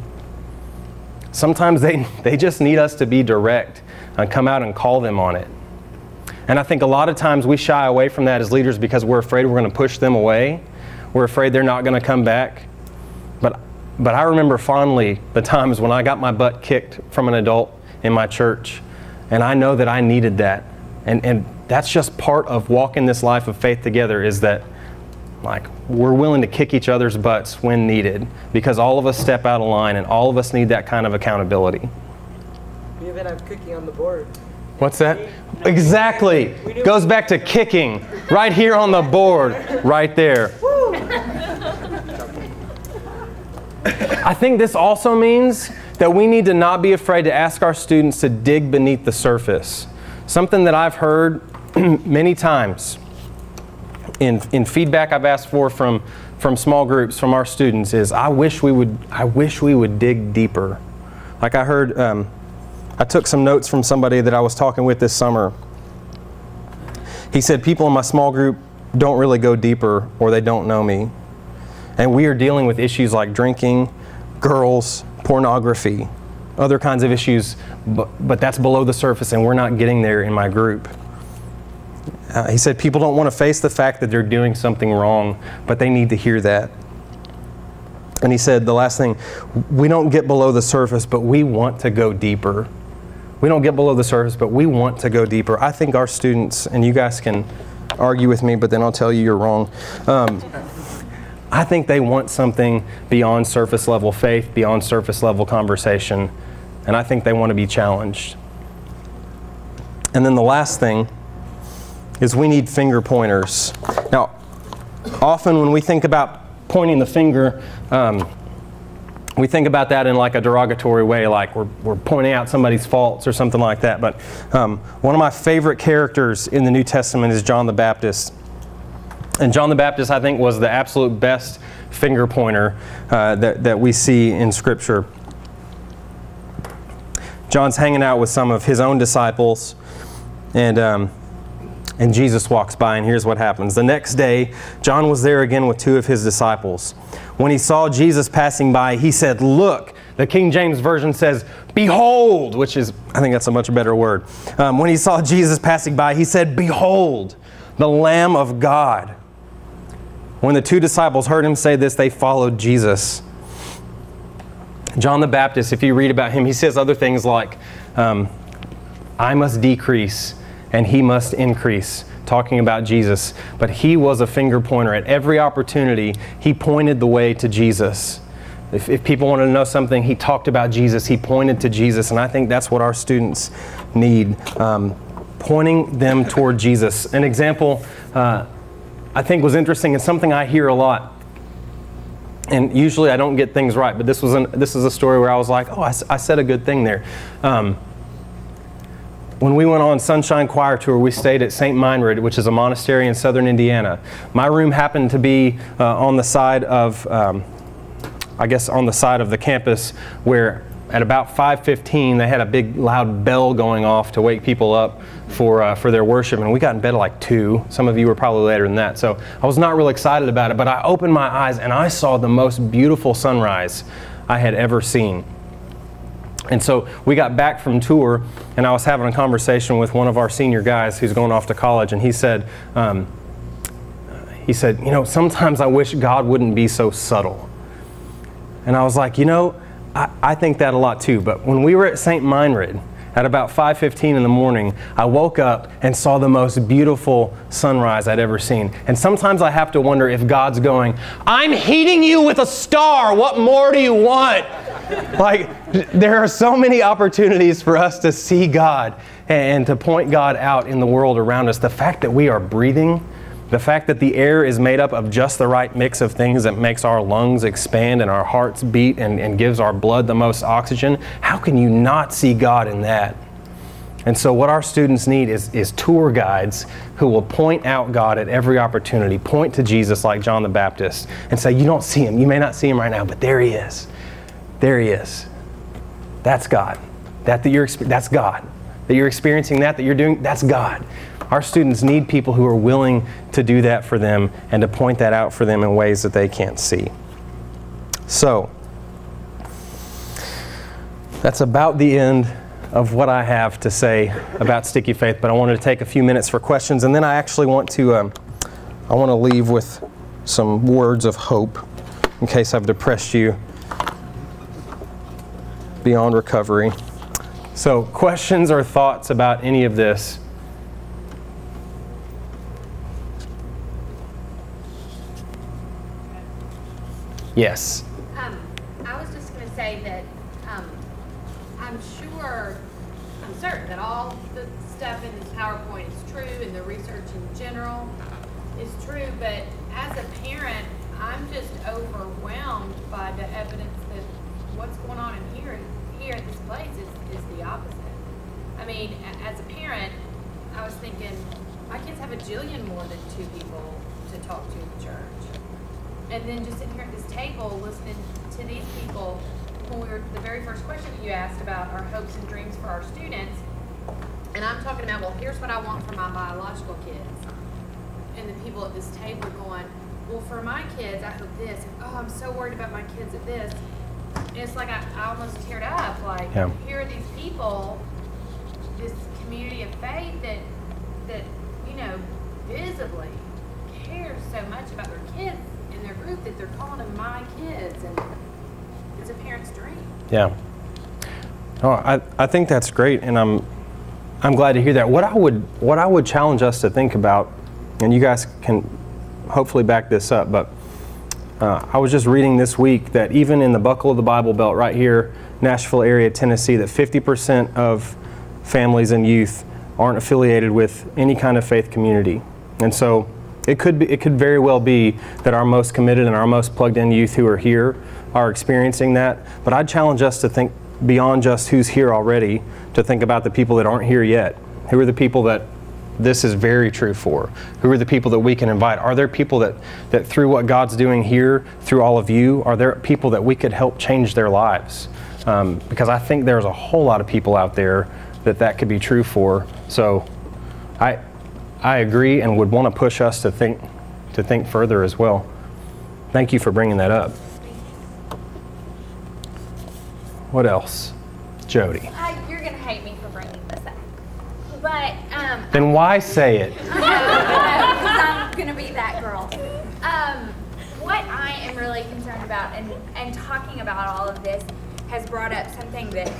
Sometimes they just need us to be direct and come out and call them on it. And I think a lot of times we shy away from that as leaders because we're afraid we're going to push them away. We're afraid they're not going to come back. But I remember fondly the times when I got my butt kicked from an adult in my church, and I know that I needed that. And that's just part of walking this life of faith together, is that like we're willing to kick each other's butts when needed, because all of us step out of line and all of us need that kind of accountability. We even have cooking on the board. What's that? Exactly. Goes back to kicking right here on the board, right there. I think this also means that we need to not be afraid to ask our students to dig beneath the surface. Something that I've heard many times in feedback I've asked for from small groups, from our students, is I wish we would dig deeper. Like I heard, I took some notes from somebody that I was talking with this summer. He said, people in my small group don't really go deeper, or they don't know me. And we are dealing with issues like drinking, girls, pornography, other kinds of issues, but that's below the surface and we're not getting there in my group. He said people don't want to face the fact that they're doing something wrong, but they need to hear that. And he said the last thing, we don't get below the surface, but we want to go deeper. We don't get below the surface, but we want to go deeper. I think our students, and you guys can argue with me, but then I'll tell you you're wrong. I think they want something beyond surface level faith, beyond surface level conversation, and I think they want to be challenged. And then the last thing is we need finger pointers. Now, often when we think about pointing the finger, we think about that in like a derogatory way, like we're pointing out somebody's faults or something like that. But one of my favorite characters in the New Testament is John the Baptist. And John the Baptist, I think, was the absolute best finger pointer that we see in Scripture. John's hanging out with some of his own disciples, and Jesus walks by, and here's what happens. The next day, John was there again with two of his disciples. When he saw Jesus passing by, he said, "Look." The King James Version says, "Behold," which is, I think that's a much better word. When he saw Jesus passing by, he said, "Behold, the Lamb of God." When the two disciples heard him say this, they followed Jesus. John the Baptist, if you read about him, he says other things like, I must decrease and he must increase, talking about Jesus. But he was a finger pointer. At every opportunity, he pointed the way to Jesus. If people wanted to know something, he talked about Jesus. He pointed to Jesus. And I think that's what our students need, pointing them toward Jesus. An example I think was interesting and something I hear a lot. And usually I don't get things right, but this is a story where I was like, oh, I said a good thing there. When we went on Sunshine Choir Tour, we stayed at St. Meinrad, which is a monastery in southern Indiana. My room happened to be on the side of, I guess on the side of the campus, where at about 5:15 they had a big loud bell going off to wake people up for their worship, and we got in bed at like 2. Some of you were probably later than that, so I was not real excited about it, but I opened my eyes and I saw the most beautiful sunrise I had ever seen. And so we got back from tour, and I was having a conversation with one of our senior guys who's going off to college, and he said, you know, sometimes I wish God wouldn't be so subtle. And I was like, you know, I think that a lot too. But when we were at St. Meinrad at about 5:15 in the morning, I woke up and saw the most beautiful sunrise I'd ever seen. And sometimes I have to wonder if God's going, I'm heating you with a star. What more do you want? Like, there are so many opportunities for us to see God and to point God out in the world around us. The fact that we are breathing, the fact that the air is made up of just the right mix of things that makes our lungs expand and our hearts beat and gives our blood the most oxygen, how can you not see God in that? And so what our students need is tour guides who will point out God at every opportunity, point to Jesus like John the Baptist, and say, you don't see him, you may not see him right now, but there he is. There he is. That's God. That's God. That you're experiencing that you're doing, that's God. Our students need people who are willing to do that for them and to point that out for them in ways that they can't see. So, that's about the end of what I have to say about Sticky Faith, but I wanted to take a few minutes for questions, and then I actually want to leave with some words of hope in case I've depressed you beyond recovery. So, questions or thoughts about any of this? Yes. I was just going to say that I'm certain that all the stuff in this PowerPoint is true and the research in general is true, but as a parent, I'm just overwhelmed by the evidence that what's going on in here at this place is the opposite. I mean, as a parent, I was thinking, my kids have a jillion more than 2 people to talk to in the church. And then just sitting here at this table listening to these people, when the very first question that you asked about our hopes and dreams for our students, and I'm talking about, well, here's what I want for my biological kids. And the people at this table going, well, for my kids, I hope this. And, oh, I'm so worried about my kids at this. And it's like I almost teared up. Like, yeah. Here are these people, this community of faith that you know, visibly cares so much about their kids in their group that they're calling them my kids, and it's a parent's dream. Yeah. Oh, I think that's great, and I'm glad to hear that. What I would challenge us to think about, and you guys can hopefully back this up, but I was just reading this week that even in the buckle of the Bible Belt right here, Nashville area, Tennessee, that 50% of families and youth aren't affiliated with any kind of faith community. And so it could very well be that our most committed and our most plugged in youth who are here are experiencing that. But I'd challenge us to think beyond just who's here already, to think about the people that aren't here yet. Who are the people that this is very true for? Who are the people that we can invite? Are there people that through what God's doing here, through all of you, are there people that we could help change their lives? Because I think there's a whole lot of people out there that could be true for. So I agree and would want to push us to think further as well. Thank you for bringing that up. What else? Jody. You're going to hate me for bringing this up. But, then why say it? Because I'm going to be that girl. What I am really concerned about and talking about all of this has brought up something that,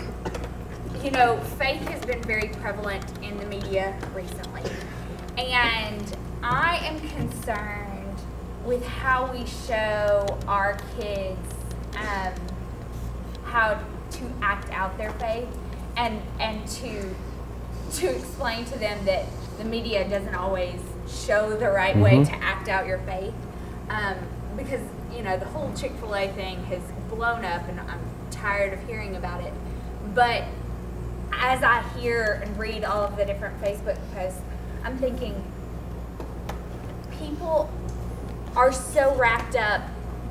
you know, faith has been very prevalent in the media recently. And I am concerned with how we show our kids how to act out their faith and to explain to them that the media doesn't always show the right way to act out your faith. Because, you know, the whole Chick-fil-A thing has blown up and I'm tired of hearing about it. But as I hear and read all of the different Facebook posts, I'm thinking people are so wrapped up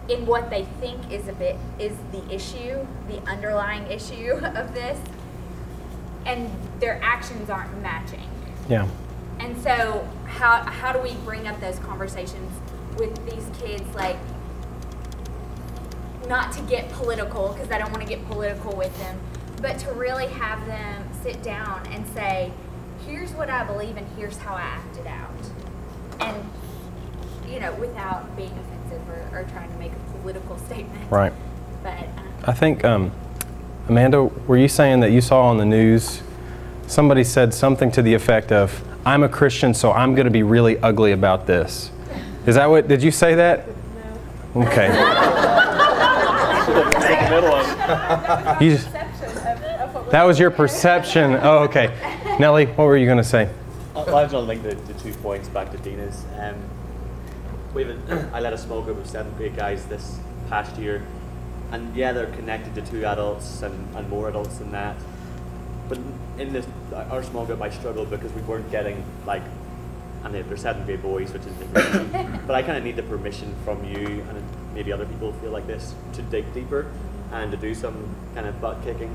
in what they think is the issue, the underlying issue of this, and their actions aren't matching. Yeah. And so how do we bring up those conversations with these kids, like, not to get political, because I don't want to get political with them, but to really have them sit down and say, here's what I believe and here's how I acted out. And, you know, without being offensive or trying to make a political statement. Right. But I think, Amanda, were you saying that you saw on the news, somebody said something to the effect of, I'm a Christian, so I'm going to be really ugly about this. Is that what, did you say that? No. Okay. That was your perception. Oh, okay. Nellie, what were you going to say? I was going to link the 2 points back to Dina's. I led a small group of 7th grade guys this past year, and yeah, they're connected to 2 adults and more adults than that. But in our small group, I struggled because we weren't getting, like, and they're 7th grade boys, which is different. But I kind of need the permission from you, and maybe other people feel like this, to dig deeper and to do some kind of butt kicking.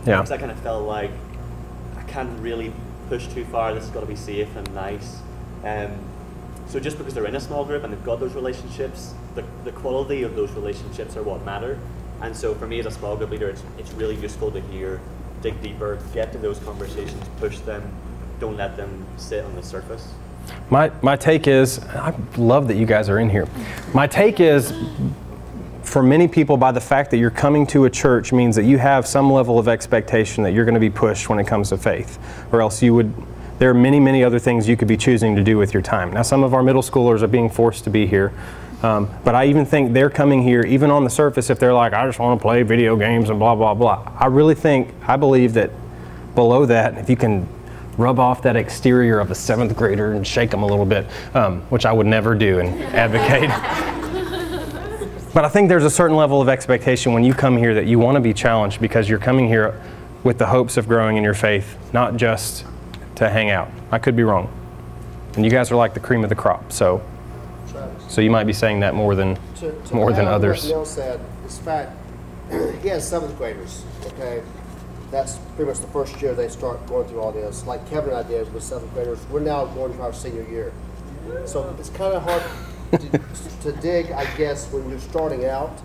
Yeah. Because I kind of felt like I can't really push too far. This has got to be safe and nice. So just because they're in a small group and they've got those relationships, the quality of those relationships are what matter. And so for me as a small group leader, it's really useful to hear, dig deeper, get to those conversations, push them, don't let them sit on the surface. My take is, I love that you guys are in here. My take is, for many people, by the fact that you're coming to a church means that you have some level of expectation that you're going to be pushed when it comes to faith, or else you would. There are many, many other things you could be choosing to do with your time. Now, some of our middle schoolers are being forced to be here, but I even think they're coming here, even on the surface, if they're like, I just want to play video games and blah, blah, blah. I believe that below that, if you can rub off that exterior of a 7th grader and shake them a little bit, which I would never do and advocate. But I think there's a certain level of expectation when you come here that you want to be challenged because you're coming here with the hopes of growing in your faith, not just to hang out. I could be wrong. And you guys are like the cream of the crop, so you might be saying that more than others. What Neil said is fact. He has 7th graders, okay? That's pretty much the first year they start going through all this. Like Kevin and I did with 7th graders. We're now going to our senior year. So it's kind of hard to dig, I guess, when you're starting out.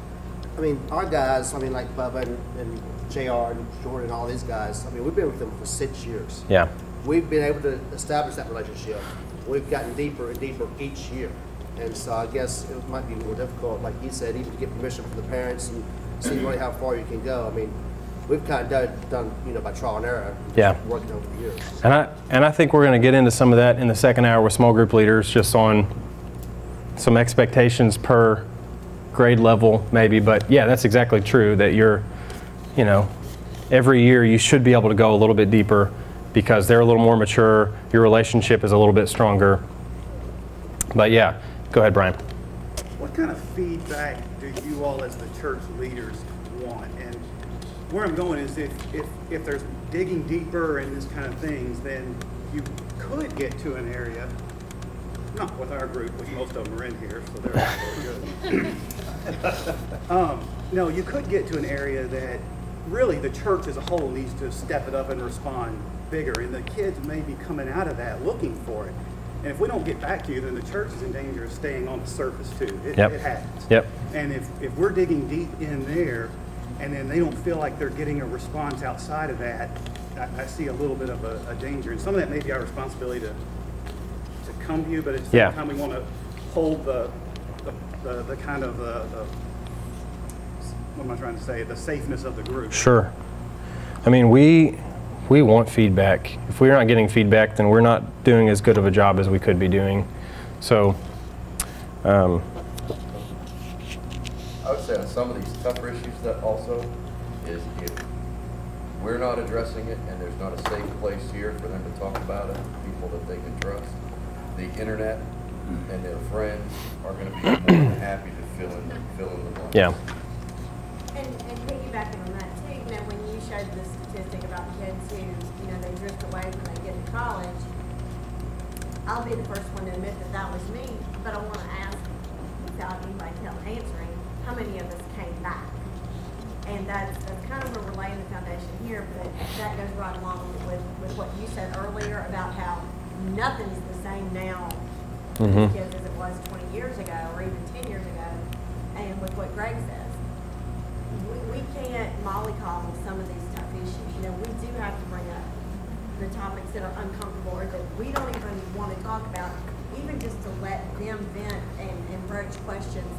I mean, our guys, like Bubba and JR and Jordan and all these guys, we've been with them for 6 years. Yeah. We've been able to establish that relationship. We've gotten deeper and deeper each year. And so I guess it might be more difficult, like he said, even to get permission from the parents and see really how far you can go. We've kind of done by trial and error. Yeah. Working over the years. And I think we're going to get into some of that in the second hour with small group leaders, just on some expectations per grade level maybe. But yeah, that's exactly true, that every year you should be able to go a little bit deeper because they're a little more mature, your relationship is a little bit stronger. But yeah, go ahead, Brian. What kind of feedback do you all as the church leaders want? And where I'm going is if there's digging deeper and this kind of things, then you could get to an area, not with our group, which most of them are in here, so they're all good. No, you could get to an area that really the church as a whole needs to step it up and respond bigger, and the kids may be coming out of that looking for it. And if we don't get back to you, then the church is in danger of staying on the surface too. It happens. Yep. And if we're digging deep in there, and then they don't feel like they're getting a response outside of that, I see a little bit of a danger. And some of that may be our responsibility to come to you, but at the same time we want to hold the kind of what am I trying to say? The safeness of the group. Sure. I mean, we want feedback. If we're not getting feedback, then we're not doing as good of a job as we could be doing. So, I would say on some of these tougher issues that also is if we're not addressing it and there's not a safe place here for them to talk about it, people that they can trust, the internet and their friends are going to be more than happy to fill in the blanks. yeah. And piggybacking on that too, you know, when you showed the statistic about kids who, you know, they drift away when they get to college, I'll be the first one to admit that that was me, but I want to ask, without anybody answering, how many of us came back? And that's kind of where we're laying the foundation here, but that goes right along with what you said earlier about how nothing's the same now for these kids as it was 20 years ago or even 10 years ago, and with what Greg says. We can't mollycoddle some of these tough issues. You know, we do have to bring up the topics that are uncomfortable or that we don't even want to talk about, even just to let them vent and broach questions,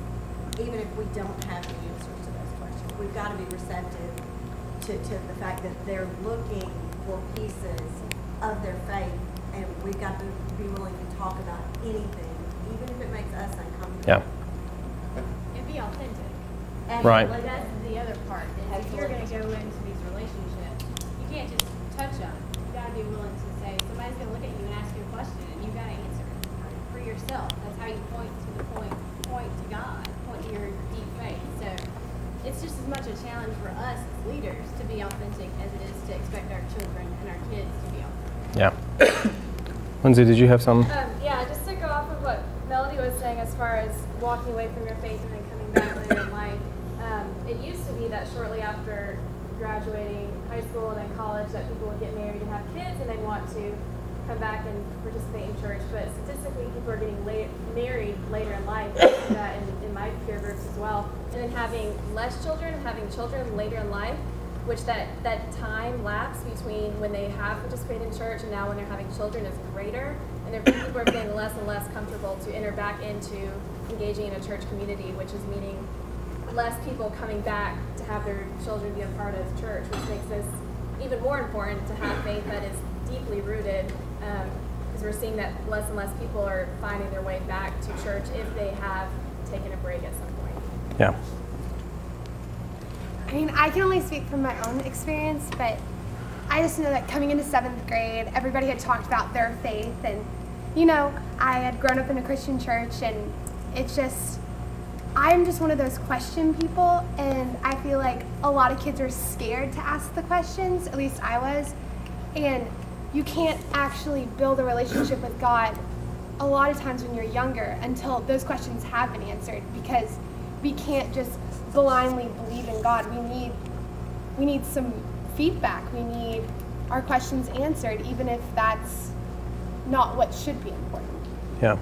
even if we don't have the answers to those questions. We've got to be receptive to the fact that they're looking for pieces of their faith, and we've got to be willing to talk about anything, even if it makes us uncomfortable. Yeah. And be authentic. And Right. Like that's the other part. Is if you're going to go into these relationships, you can't just touch them. You got to be willing to say, somebody's going to look at you and ask you a question, and you got to answer it for yourself. That's how you point to God, point to your deep faith. So it's just as much a challenge for us as leaders to be authentic as it is to expect our children and our kids to be authentic. Yeah. Lindsay, did you have something? Yeah, just to go off of what Melody was saying as far as walking away from your faith and then coming back later in life. It used to be that shortly after graduating high school and then college that people would get married and have kids and they want to come back and participate in church. But statistically, people are getting married later in life. I see that in my peer groups as well. And then having less children and having children later in life, which that time lapse between when they have participated in church and now when they're having children is greater. And people are getting less and less comfortable to enter back into engaging in a church community, which is meaning less people coming back to have their children be a part of church, which makes this even more important to have faith that is deeply rooted, because we're seeing that less and less people are finding their way back to church if they have taken a break at some point. Yeah. I mean, I can only speak from my own experience, but I just know that coming into 7th grade, everybody had talked about their faith, and, you know, I had grown up in a Christian church, and it's just, I'm just one of those question people, and I feel like a lot of kids are scared to ask the questions, at least I was, and you can't actually build a relationship with God a lot of times when you're younger until those questions have been answered, because we can't just blindly believe in God. We need some feedback. We need our questions answered, even if that's not what should be important. Yeah.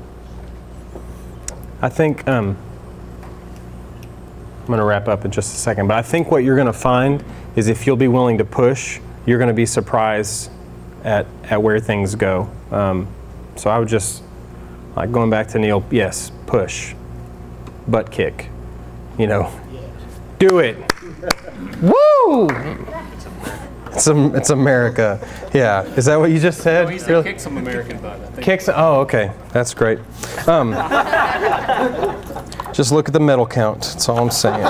I think I'm going to wrap up in just a second, but I think what you're going to find is if you'll be willing to push, you're going to be surprised at where things go. So I would just, like going back to Neil, yes, push, butt kick, you know, do it. Woo! It's America. Yeah. Is that what you just said? No, he said kick some American butt. I think. Kick some, oh, okay. That's great. Just look at the medal count. That's all I'm saying.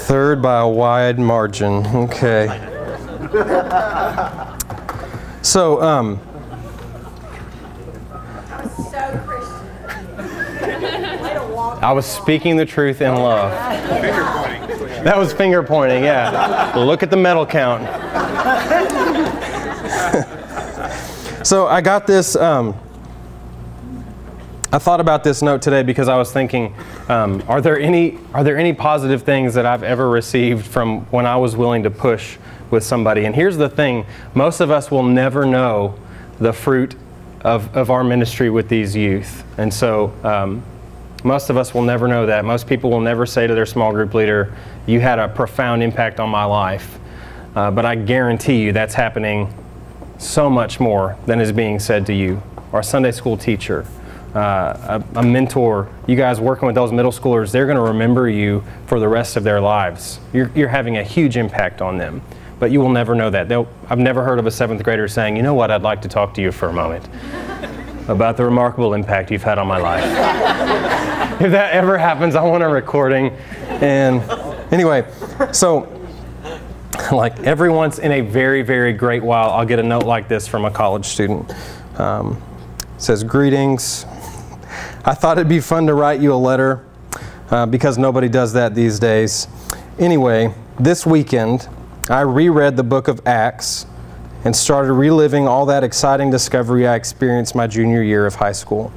Third by a wide margin. Okay. So, I was speaking the truth in love. That was finger pointing, yeah. Look at the medal count. So I got this, I thought about this note today because I was thinking, are there any positive things that I've ever received from when I was willing to push with somebody? And here's the thing, most of us will never know the fruit of our ministry with these youth. And so most of us will never know that. Most people will never say to their small group leader, you had a profound impact on my life. But I guarantee you that's happening so much more than is being said to you, or a Sunday school teacher, a mentor. You guys working with those middle schoolers, they're going to remember you for the rest of their lives. You're having a huge impact on them, but you will never know that. I've never heard of a 7th grader saying, you know what, I'd like to talk to you for a moment about the remarkable impact you've had on my life. If that ever happens, I want a recording. And anyway, so like every once in a very, very great while, I'll get a note like this from a college student. It says, greetings. I thought it'd be fun to write you a letter because nobody does that these days. Anyway, this weekend, I reread the book of Acts and started reliving all that exciting discovery I experienced my junior year of high school.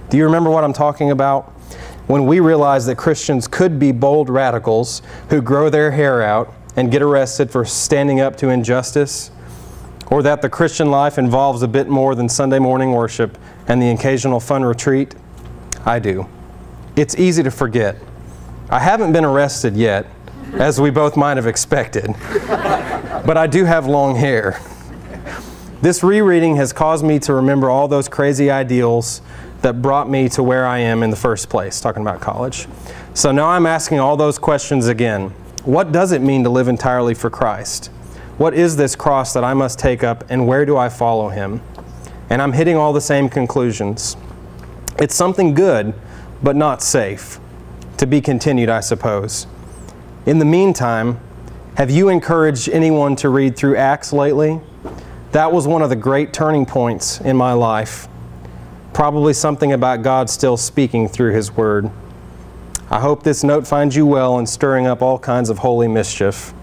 Do you remember what I'm talking about? When we realized that Christians could be bold radicals who grow their hair out and get arrested for standing up to injustice, or that the Christian life involves a bit more than Sunday morning worship and the occasional fun retreat? I do. It's easy to forget. I haven't been arrested yet, as we both might have expected, but I do have long hair. This rereading has caused me to remember all those crazy ideals that brought me to where I am in the first place, talking about college. So now I'm asking all those questions again. What does it mean to live entirely for Christ? What is this cross that I must take up, and where do I follow Him? And I'm hitting all the same conclusions. It's something good, but not safe. To be continued, I suppose. In the meantime, have you encouraged anyone to read through Acts lately? That was one of the great turning points in my life. Probably something about God still speaking through His Word. I hope this note finds you well and stirring up all kinds of holy mischief.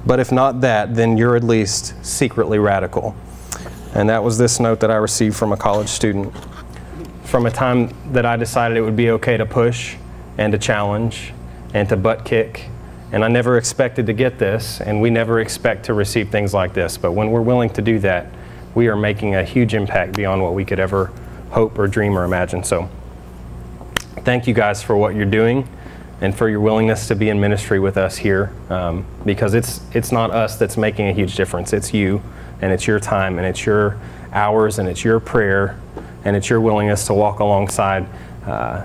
But if not that, then you're at least secretly radical. And that was this note that I received from a college student. From a time that I decided it would be okay to push and to challenge and to butt kick. And I never expected to get this, and we never expect to receive things like this. But when we're willing to do that, we are making a huge impact beyond what we could ever hope or dream or imagine. So thank you guys for what you're doing and for your willingness to be in ministry with us here, because it's not us that's making a huge difference. It's you, and it's your time, and it's your hours, and it's your prayer, and it's your willingness to walk alongside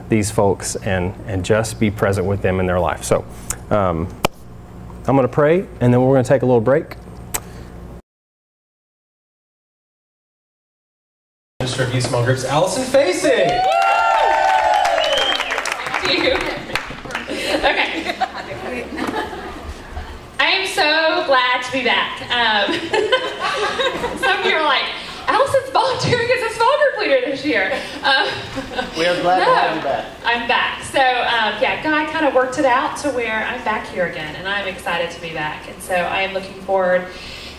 these folks and just be present with them in their life. So I'm going to pray, and then we're going to take a little break. Minister of Youth Small Groups, Allison Facing. Okay. I am so glad to be back. Some of you are like, Allison's volunteering as a small group leader this year. We are glad to have you back. I'm back. So, yeah, God kind of worked it out to where I'm back here again, and I'm excited to be back. And so I am looking forward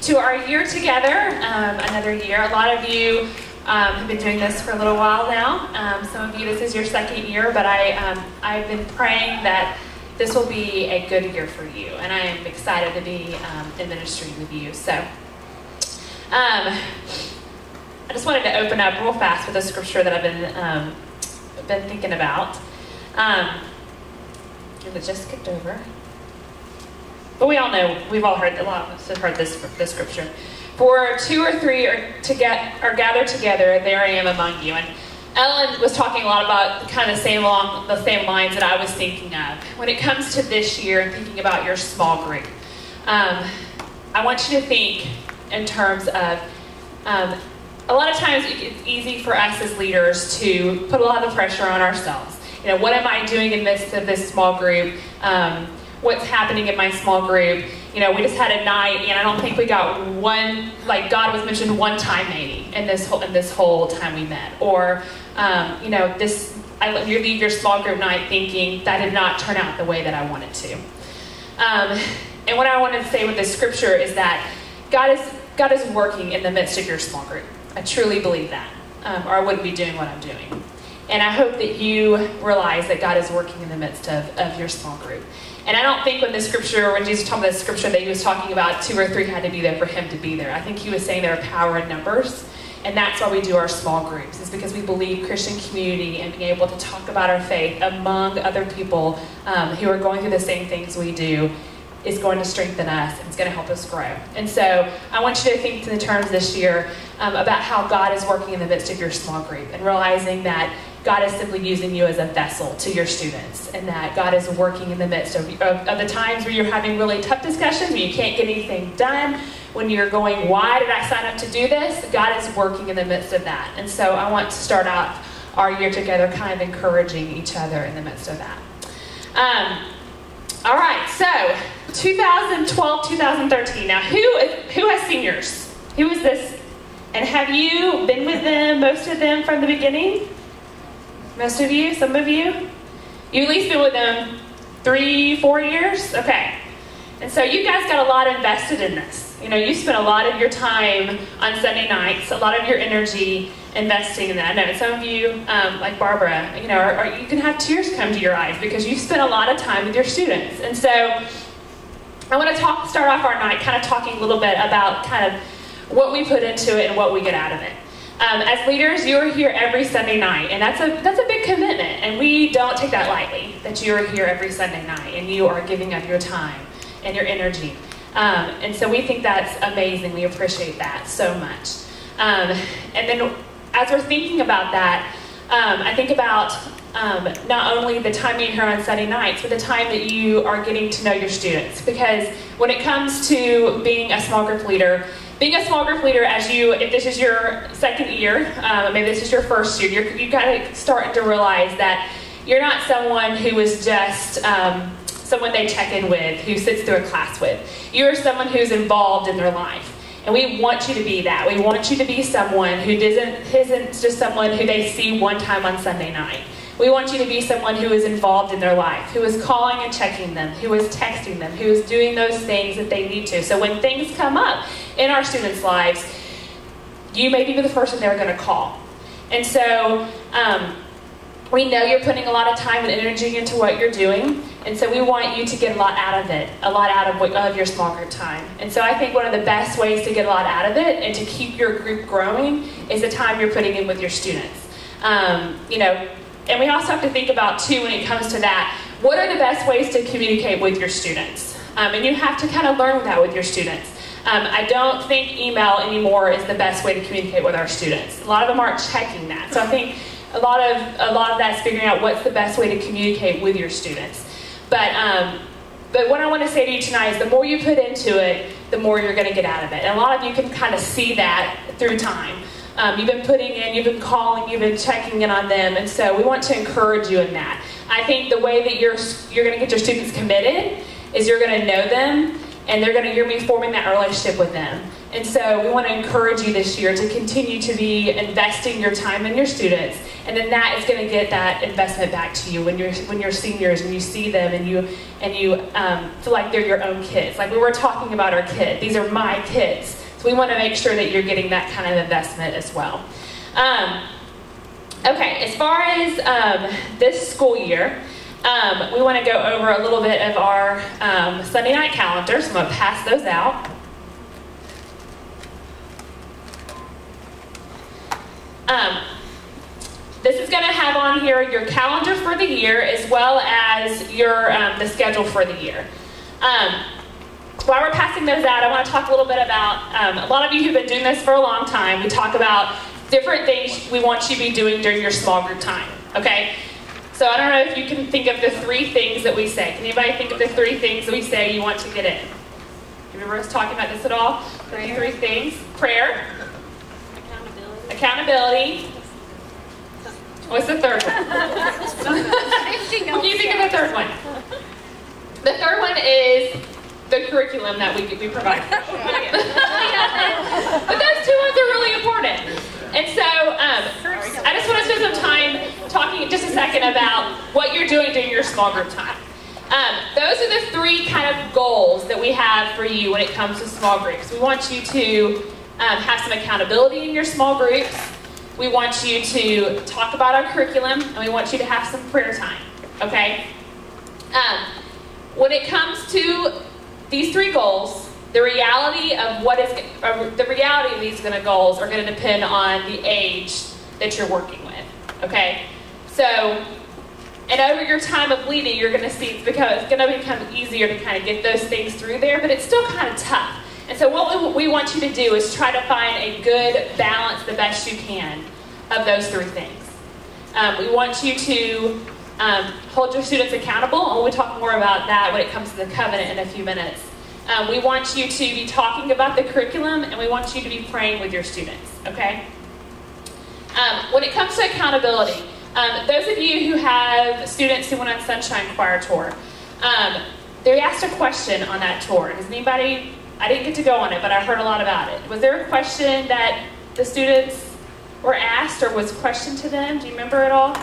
to our year together, another year. A lot of you have been doing this for a little while now. Some of you, this is your second year, but I've been praying that this will be a good year for you, and I am excited to be in ministry with you. So, I just wanted to open up real fast with a scripture that I've been thinking about. It just skipped over, but we all know, we've all heard, a lot of us have heard this scripture. For 2 or 3 are gathered together, there I am among you. And Ellen was talking a lot about kind of along the same lines that I was thinking of. When it comes to this year and thinking about your small group, I want you to think in terms of, a lot of times it's easy for us as leaders to put a lot of pressure on ourselves. You know, what am I doing in the midst of this small group? What's happening in my small group? You know, we just had a night, and I don't think we got one, like God was mentioned one time maybe in this whole time we met. Or, you know, you leave your small group night thinking that did not turn out the way that I wanted to. And what I wanted to say with this scripture is that God is working in the midst of your small group. I truly believe that, or I wouldn't be doing what I'm doing. And I hope that you realize that God is working in the midst of your small group. And I don't think when Jesus talked about the scripture that he was talking about 2 or 3 had to be there for him to be there. I think he was saying there are power in numbers. And that's why we do our small groups, is because we believe Christian community and being able to talk about our faith among other people who are going through the same things we do is going to strengthen us and it's going to help us grow. And so I want you to think in the terms this year about how God is working in the midst of your small group and realizing that God is simply using you as a vessel to your students, and that God is working in the midst of the times where you're having really tough discussions, where you can't get anything done, when you're going, why did I sign up to do this? God is working in the midst of that. And so I want to start out our year together kind of encouraging each other in the midst of that. All right, so 2012, 2013. Now, who has seniors? Who is this? And have you been with them, most of them, from the beginning? Most of you? Some of you? You at least been with them 3-4 years? Okay. And so you guys got a lot invested in this. You know, you spent a lot of your time on Sunday nights, a lot of your energy investing in that. I know some of you, like Barbara, you know, or you can have tears come to your eyes because you've spent a lot of time with your students. And so I want to start off our night kind of talking a little bit about kind of what we put into it and what we get out of it. As leaders, you're here every Sunday night, and that's a big commitment, and we don't take that lightly, that you're here every Sunday night, and you are giving up your time and your energy. And so we think that's amazing. We appreciate that so much. And then as we're thinking about that, I think about not only the time you're here on Sunday nights, but the time that you are getting to know your students. Because when it comes to being a small group leader, if this is your second year, maybe this is your first year, you've got to start to realize that you're not someone who is just someone they check in with, who sits through a class with. You're someone who's involved in their life. And we want you to be that. We want you to be someone who isn't just someone who they see one time on Sunday night. We want you to be someone who is involved in their life, who is calling and checking them, who is texting them, who is doing those things that they need to. So when things come up in our students' lives, you may be the person they're going to call. And so we know you're putting a lot of time and energy into what you're doing, and so we want you to get a lot out of it, a lot out of your small group time. And so I think one of the best ways to get a lot out of it and to keep your group growing is the time you're putting in with your students. And we also have to think about, too, when it comes to that, what are the best ways to communicate with your students? And you have to kind of learn that with your students. I don't think email anymore is the best way to communicate with our students. A lot of them aren't checking that. So I think a lot of that's figuring out what's the best way to communicate with your students. But what I want to say to you tonight is the more you put into it, the more you're going to get out of it. And a lot of you can kind of see that through time. You've been putting in, you've been calling, you've been checking in on them, and so we want to encourage you in that. I think the way that you're going to get your students committed is you're going to know them, and you're going to be forming that relationship with them. And so we want to encourage you this year to continue to be investing your time in your students, and then that is going to get that investment back to you when you're seniors and you see them and you feel like they're your own kids. Like we were talking about our kids. These are my kids. So we want to make sure that you're getting that kind of investment as well. Okay, as far as this school year, we want to go over a little bit of our Sunday night calendars. I'm going to pass those out. This is going to have on here your calendar for the year as well as your the schedule for the year. While we're passing those out, I want to talk a little bit about, a lot of you who've been doing this for a long time, we talk about different things we want you to be doing during your small group time, okay? So I don't know if you can think of the 3 things that we say. Can anybody think of the 3 things that we say you want to get in? Do you remember us talking about this at all? The 3 things. Prayer. Accountability. What's the third one? What do you think of the third one? The third one is the curriculum that we provide. But those 2 ones are really important. And so I just want to spend some time talking just a second about what you're doing during your small group time. Those are the 3 kind of goals that we have for you when it comes to small groups. We want you to have some accountability in your small groups. We want you to talk about our curriculum, and we want you to have some prayer time, okay? When it comes to these 3 goals, the reality of these goals are going to depend on the age that you're working with, okay? So And over your time of leading, you're going to see it's going to become easier to kind of get those things through there, but it's still kind of tough. And so what we want you to do is try to find a good balance the best you can of those three things. We want you to hold your students accountable, and we'll talk more about that when it comes to the covenant in a few minutes. We want you to be talking about the curriculum, and we want you to be praying with your students, okay? When it comes to accountability, those of you who have students who went on Sunshine Choir Tour, they asked a question on that tour. Does anybody, I didn't get to go on it, but I heard a lot about it. Was there a question that the students were asked or was questioned to them? Do you remember at all?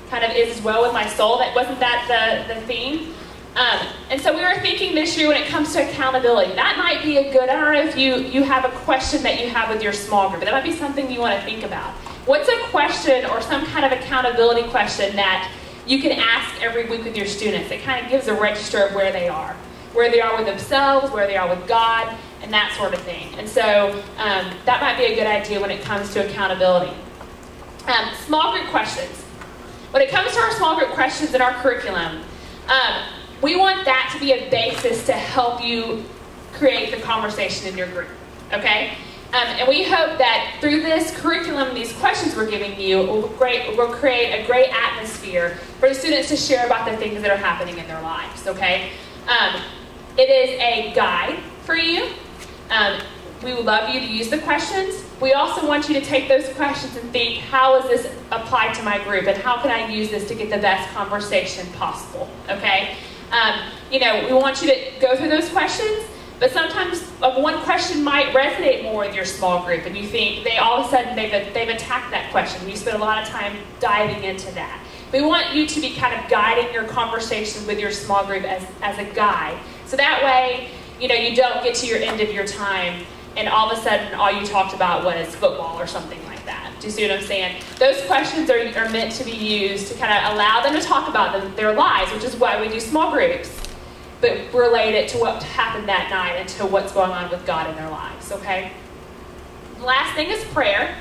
Kind of is well with my soul. Wasn't that the theme? And so we were thinking this year when it comes to accountability, that might be a good, I don't know if you have a question that you have with your small group, but that might be something you want to think about. What's a question or some kind of accountability question that you can ask every week with your students? It kind of gives a register of where they are with themselves, where they are with God, and that sort of thing. And so that might be a good idea when it comes to accountability. Small group questions. When it comes to our small group questions in our curriculum, we want that to be a basis to help you create the conversation in your group, okay? And we hope that through this curriculum, these questions we're giving you, will create a great atmosphere for the students to share about the things that are happening in their lives, okay? It is a guide for you. We would love you to use the questions. We also want you to take those questions and think, how is this applied to my group, and how can I use this to get the best conversation possible, okay? We want you to go through those questions, but sometimes one question might resonate more with your small group, and you think all of a sudden they've attacked that question. You spend a lot of time diving into that. We want you to be kind of guiding your conversation with your small group as a guide. So that way, you don't get to your end of your time and all of a sudden all you talked about was football or something like that. Do you see what I'm saying? Those questions are meant to be used to kind of allow them to talk about their lives, which is why we do small groups, but relate it to what happened that night and to what's going on with God in their lives, okay? The last thing is prayer.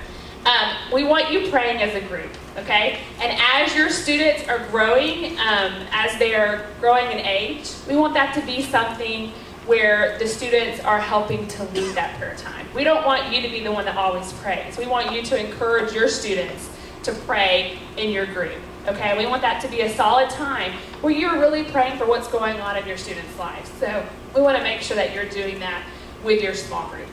We want you praying as a group, okay? And as your students are growing, as they're growing in age, we want that to be something where the students are helping to lead that prayer time. We don't want you to be the one that always prays. We want you to encourage your students to pray in your group, okay? We want that to be a solid time where you're really praying for what's going on in your students' lives. So we want to make sure that you're doing that with your small group.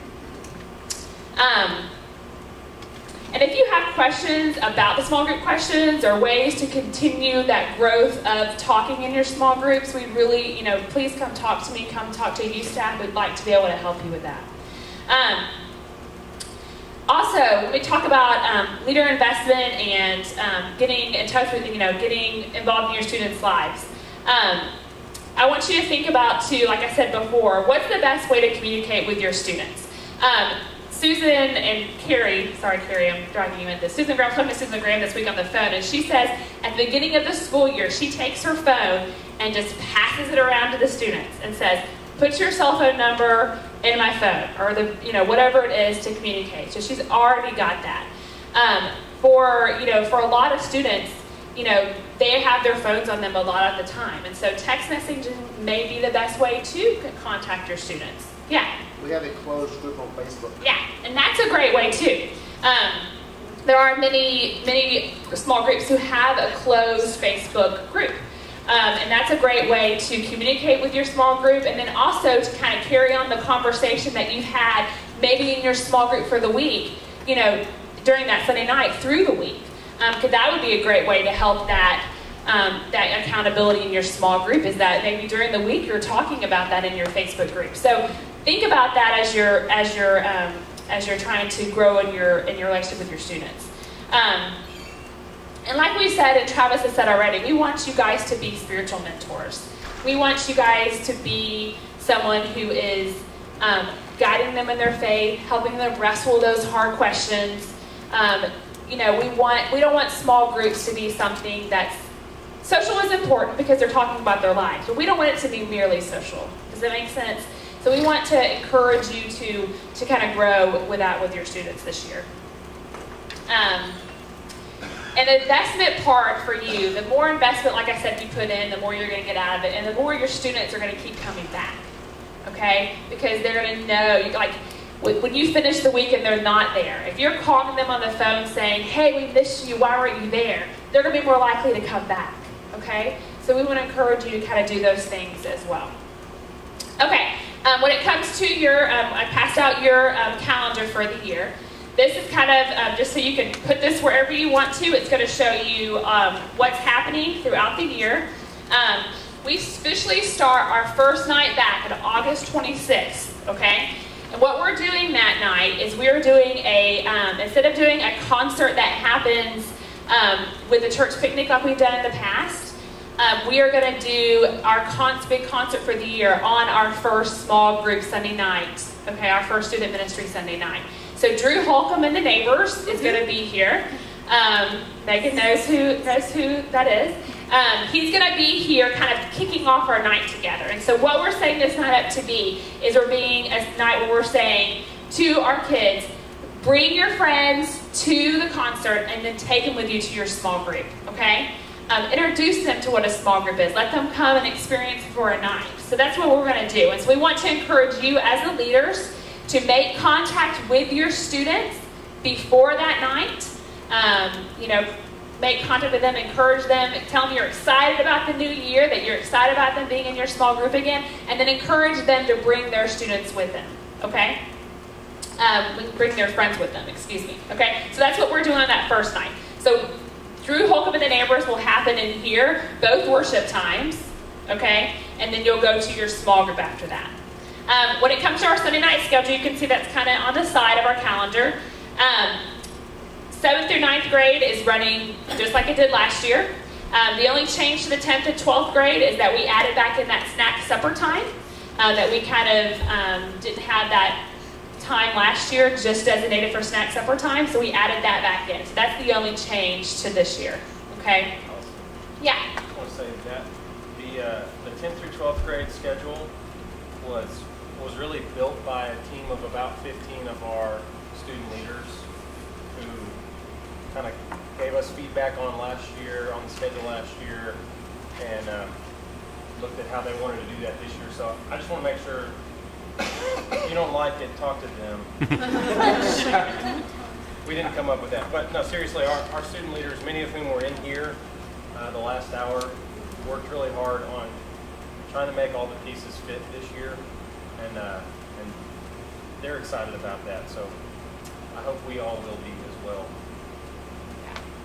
And if you have questions about the small group questions or ways to continue that growth of talking in your small groups, we really, please come talk to me, come talk to you staff. We'd like to be able to help you with that. Also, when we talk about leader investment and getting in touch with, getting involved in your students' lives, I want you to think about, too, like I said before, what's the best way to communicate with your students? Susan and Carrie, sorry Carrie, I'm dragging you into this. Susan Graham, talking to Susan Graham this week on the phone, and she says at the beginning of the school year, she takes her phone and just passes it around to the students and says, put your cell phone number in my phone, or whatever it is to communicate. So she's already got that. For a lot of students, they have their phones on them a lot of the time, and so text messaging may be the best way to contact your students. Yeah. We have a closed group on Facebook. Yeah, and that's a great way too. There are many small groups who have a closed Facebook group. And that's a great way to communicate with your small group, and then also to kind of carry on the conversation that you've had maybe in your small group for the week, during that Sunday night through the week. Because that would be a great way to help that accountability in your small group, is that maybe during the week you're talking about that in your Facebook group. So think about that as you're trying to grow in your relationship with your students. And like we said, and Travis has said already, we want you guys to be spiritual mentors. We want you guys to be someone who is guiding them in their faith, helping them wrestle those hard questions. We don't want small groups to be something that's social is important because they're talking about their lives, but we don't want it to be merely social. Does that make sense? So we want to encourage you to kind of grow with that with your students this year. And the investment part for you, the more investment, like I said, you put in, the more you're going to get out of it, and the more your students are going to keep coming back, okay? Because they're going to know, like, when you finish the week and they're not there, if you're calling them on the phone saying, hey, we missed you, why weren't you there? They're going to be more likely to come back, okay? So we want to encourage you to kind of do those things as well. Okay, when it comes to your, I passed out your calendar for the year. This is kind of, just so you can put this wherever you want to, it's going to show you what's happening throughout the year. We officially start our first night back on August 26th, okay? And what we're doing that night is we're doing a, instead of doing a concert that happens with the church picnic like we've done in the past, we are going to do our big concert for the year on our first small group Sunday night, okay, our first student ministry Sunday night. So Drew Holcomb and the Neighbors is going to be here. Megan knows who that is. He's going to be here kind of kicking off our night together. And so what we're setting this night up to be is we're being a night where we're saying to our kids, bring your friends to the concert and then take them with you to your small group, okay? Introduce them to what a small group is. Let them come and experience for a night. So that's what we're going to do. And so we want to encourage you as the leaders to make contact with your students before that night. You know, make contact with them, encourage them, tell them you're excited about the new year, that you're excited about them being in your small group again, and then encourage them to bring their students with them, okay? Bring their friends with them, excuse me, okay? So that's what we're doing on that first night. So Drew Holcomb and the Neighbors will happen in here, both worship times, okay? And then you'll go to your small group after that. When it comes to our Sunday night schedule, you can see that's kind of on the side of our calendar. 7th through 9th grade is running just like it did last year. The only change to the 10th and 12th grade is that we added back in that snack supper time, that we kind of didn't have that time last year just designated for snack supper time, so we added that back in. So that's the only change to this year, okay? Yeah? I want to say that the 10th through 12th grade schedule was really built by a team of about 15 of our student leaders who kind of gave us feedback on last year, on the schedule last year, and looked at how they wanted to do that this year. So I just want to make sure, if you don't like it, talk to them. We didn't come up with that. But no, seriously, our student leaders, many of whom were in here the last hour, worked really hard on trying to make all the pieces fit this year. And they're excited about that, so I hope we all will be as well.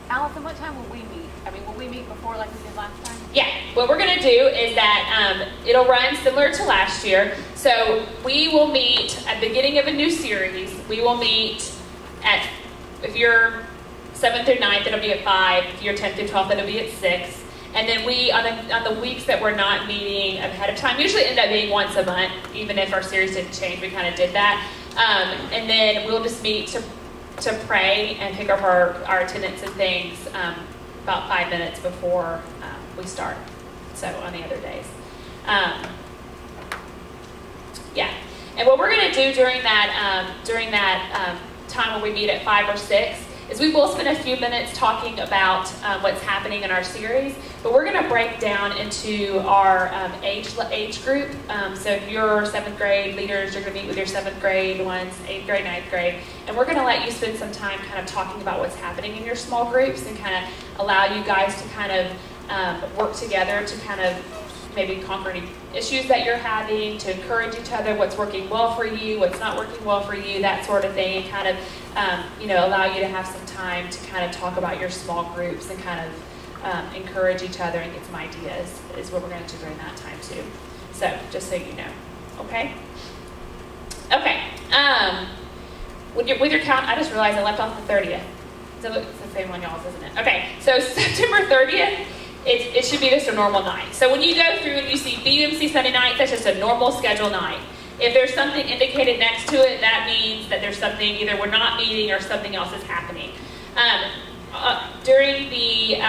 Allison, what time will we meet? I mean, will we meet before like we did last time? Yeah, what we're going to do is that it'll run similar to last year. So we will meet at the beginning of a new series. We will meet at, if you're 7th through 9th, it'll be at 5. If you're 10th through 12th, it'll be at 6. And then we, on the weeks that we're not meeting ahead of time, usually end up being once a month, even if our series didn't change, we kind of did that. And then we'll just meet to pray and pick up our attendance and things about 5 minutes before we start, so on the other days. Yeah, and what we're going to do during that time when we meet at 5 or 6 is we will spend a few minutes talking about what's happening in our series, but we're going to break down into our age group. So if you're 7th grade leaders, you're going to meet with your 7th grade ones, 8th grade, 9th grade, and we're going to let you spend some time kind of talking about what's happening in your small groups and kind of allow you guys to kind of work together to kind of maybe conquer any issues that you're having, to encourage each other, what's working well for you, what's not working well for you, that sort of thing, and kind of allow you to have some time to kind of talk about your small groups and kind of encourage each other and get some ideas is what we're going to do during that time too. So just so you know, okay? Okay. With your count, I just realized I left off the 30th. So it's the same one y'all's, isn't it? Okay. So September 30th. It should be just a normal night. So when you go through and you see BUMC Sunday night, that's just a normal schedule night. If there's something indicated next to it, that means that there's something, either we're not meeting or something else is happening. During the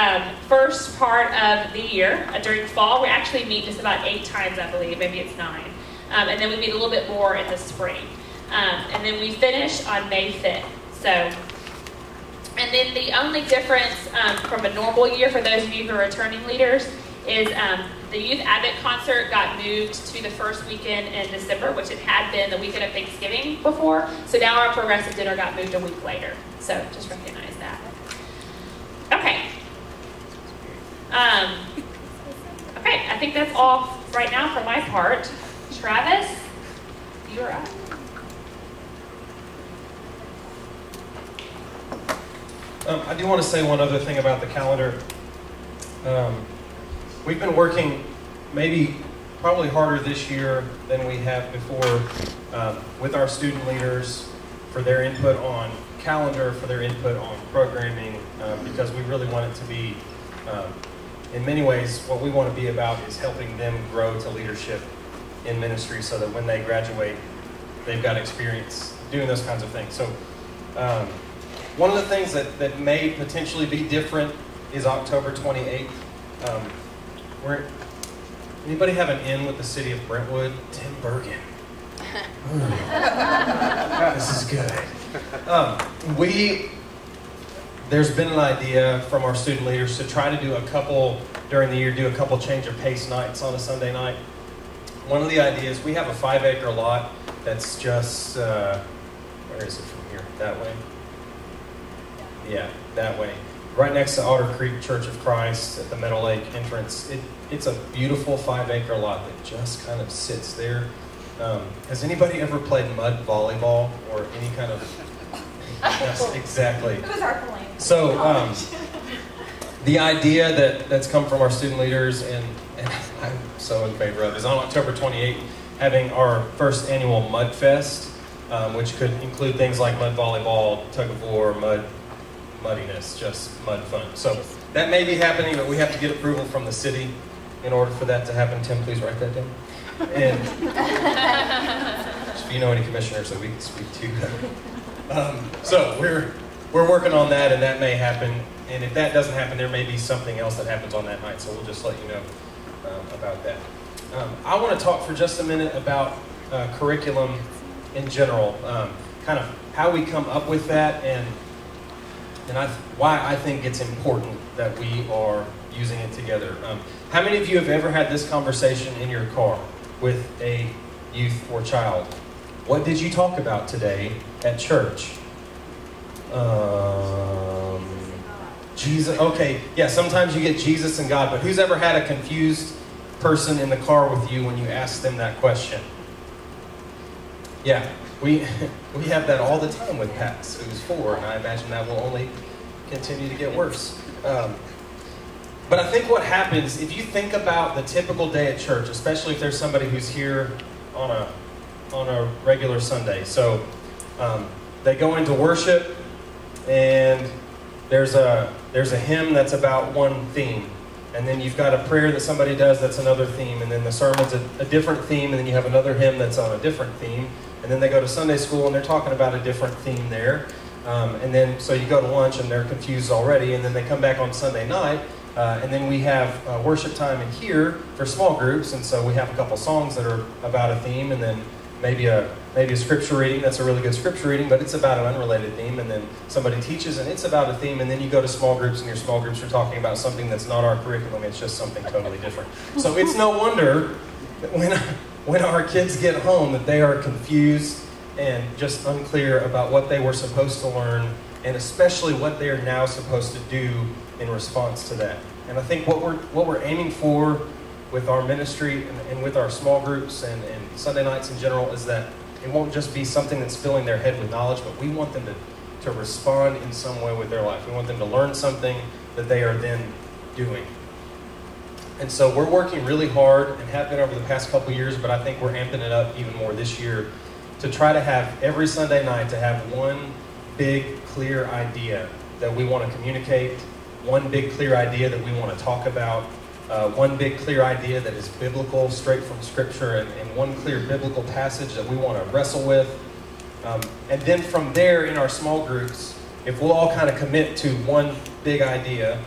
first part of the year, during fall, we actually meet just about 8 times, I believe. Maybe it's 9. And then we meet a little bit more in the spring. And then we finish on May 5th. So And then the only difference from a normal year for those of you who are returning leaders is the Youth Advent concert got moved to the first weekend in December, which it had been the weekend of Thanksgiving before. So now our progressive dinner got moved a week later. So just recognize that. Okay. Okay, I think that's all right now for my part. Travis, you're up. I do want to say one other thing about the calendar. We've been working probably harder this year than we have before with our student leaders for their input on calendar, for their input on programming, because we really want it to be, in many ways, what we want to be about is helping them grow to leadership in ministry so that when they graduate, they've got experience doing those kinds of things. So one of the things that may potentially be different is October 28th. Anybody have an in with the city of Brentwood? Tim Bergen. This is good. There's been an idea from our student leaders to try to do a couple change of pace nights on a Sunday night. One of the ideas, we have a 5-acre lot that's just, where is it from here? That way? Yeah, that way. Right next to Otter Creek Church of Christ at the Meadow Lake entrance. It's a beautiful 5-acre lot that just kind of sits there. Has anybody ever played mud volleyball or any kind of... Yes, exactly. It was our plan. So the idea that's come from our student leaders, and I'm so in favor of, is on October 28th, having our first annual Mud Fest, which could include things like mud volleyball, tug of war, muddiness, just mud fun. So that may be happening, but we have to get approval from the city in order for that to happen. Tim, please write that down. And if you know any commissioners that we can speak to. So we're working on that, and that may happen. And if that doesn't happen, there may be something else that happens on that night. So we'll just let you know about that. I want to talk for just a minute about curriculum in general, kind of how we come up with that, and why I think it's important that we are using it together. How many of you have ever had this conversation in your car with a youth or child? What did you talk about today at church? Jesus. Okay, yeah, sometimes you get Jesus and God, but who's ever had a confused person in the car with you when you ask them that question? Yeah, we have that all the time with Pax, who's 4, and I imagine that will only continue to get worse. But I think what happens, if you think about the typical day at church, especially if there's somebody who's here on a regular Sunday. So they go into worship, and there's a hymn that's about one theme. And then you've got a prayer that somebody does that's another theme. And then the sermon's a different theme, and then you have another hymn that's on a different theme. And then they go to Sunday school, and they're talking about a different theme there. And then, so you go to lunch, and they're confused already. And then they come back on Sunday night, and then we have worship time in here for small groups. And so we have a couple songs that are about a theme, and then maybe a scripture reading that's a really good scripture reading, but it's about an unrelated theme. And then somebody teaches, and it's about a theme. And then you go to small groups, and your small groups are talking about something that's not our curriculum. It's just something totally different. So it's no wonder that when our kids get home that they are confused and just unclear about what they were supposed to learn, and especially what they are now supposed to do in response to that. And I think what we're aiming for with our ministry and with our small groups and Sunday nights in general is that it won't just be something that's filling their head with knowledge, but we want them to respond in some way with their life. We want them to learn something that they are then doing. And so we're working really hard, and have been over the past couple years, but I think we're amping it up even more this year, to try to have every Sunday night to have one big, clear idea that we want to communicate, one big, clear idea that we want to talk about, one big, clear idea that is biblical, straight from Scripture, and one clear biblical passage that we want to wrestle with. And then from there, in our small groups, if we'll all kind of commit to one big idea,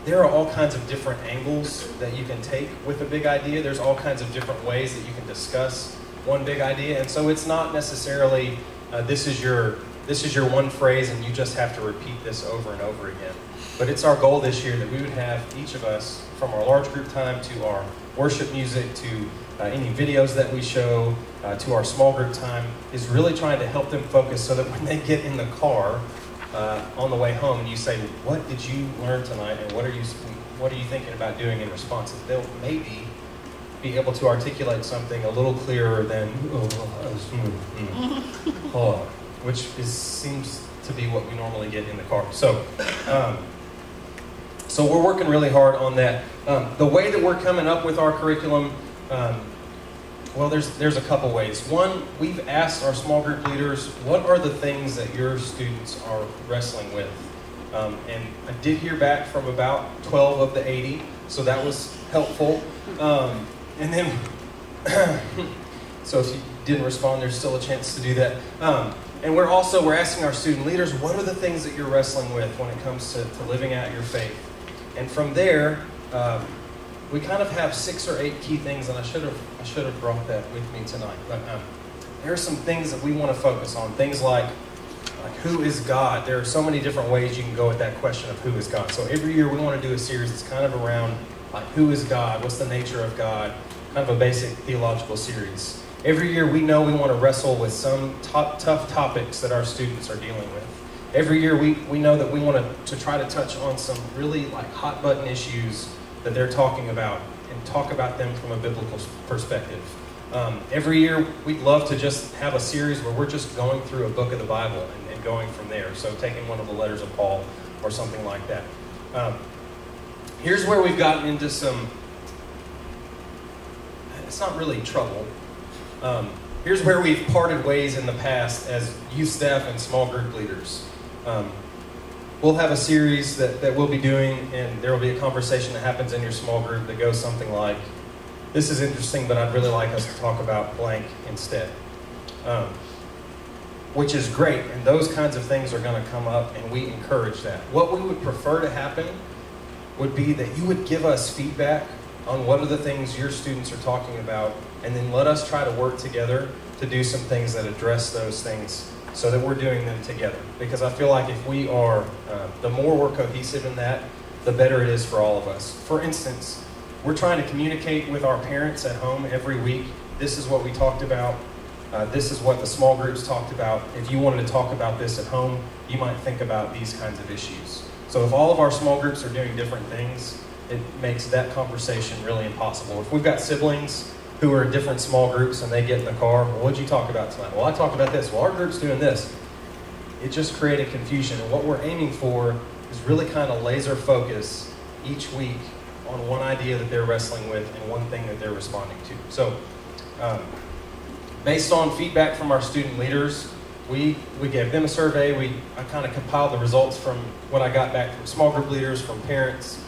there are all kinds of different angles that you can take with a big idea. There's all kinds of different ways that you can discuss one big idea. And so it's not necessarily, this is your this is your one phrase and you just have to repeat this over and over again. But it's our goal this year that we would have each of us, from our large group time to our worship music to any videos that we show, to our small group time, is really trying to help them focus so that when they get in the car on the way home and you say, what did you learn tonight and what are you thinking about doing in response? They'll maybe be able to articulate something a little clearer than, which seems to be what we normally get in the car. So we're working really hard on that. The way that we're coming up with our curriculum, well, there's a couple ways. One, we've asked our small group leaders, what are the things that your students are wrestling with? And I did hear back from about 12 of the 80, so that was helpful. And then, so if you didn't respond, there's still a chance to do that. And we're asking our student leaders, what are the things that you're wrestling with when it comes to living out your faith? And from there, we kind of have 6 or 8 key things, and I should have brought that with me tonight. But there are some things that we want to focus on. Things like who is God? There are so many different ways you can go with that question of who is God. So every year we want to do a series that's kind of around like who is God? What's the nature of God? Kind of a basic theological series. Every year we know we want to wrestle with some tough topics that our students are dealing with. Every year we know that we want to try to touch on some really like hot button issues that they're talking about and talk about them from a biblical perspective. Every year we'd love to just have a series where we're just going through a book of the Bible and going from there. So taking one of the letters of Paul or something like that. Here's where we've gotten into some, it's not really trouble. Here's where we've parted ways in the past as youth staff and small group leaders. We'll have a series that we'll be doing, and there will be a conversation that happens in your small group that goes something like, this is interesting, but I'd really like us to talk about blank instead. Which is great, and those kinds of things are going to come up, and we encourage that. What we would prefer to happen would be that you would give us feedback on what are the things your students are talking about, and then let us try to work together to do some things that address those things so that we're doing them together. Because I feel like if we are, the more we're cohesive in that, the better it is for all of us. For instance, we're trying to communicate with our parents at home every week. This is what we talked about. This is what the small groups talked about. If you wanted to talk about this at home, you might think about these kinds of issues. So if all of our small groups are doing different things, it makes that conversation really impossible. If we've got siblings who are in different small groups and they get in the car, well, what'd you talk about tonight? Well, I talked about this. Well, our group's doing this. It just created confusion. And what we're aiming for is really kind of laser focus each week on one idea that they're wrestling with and one thing that they're responding to. So based on feedback from our student leaders, we gave them a survey. I kind of compiled the results from what I got back from small group leaders, from parents,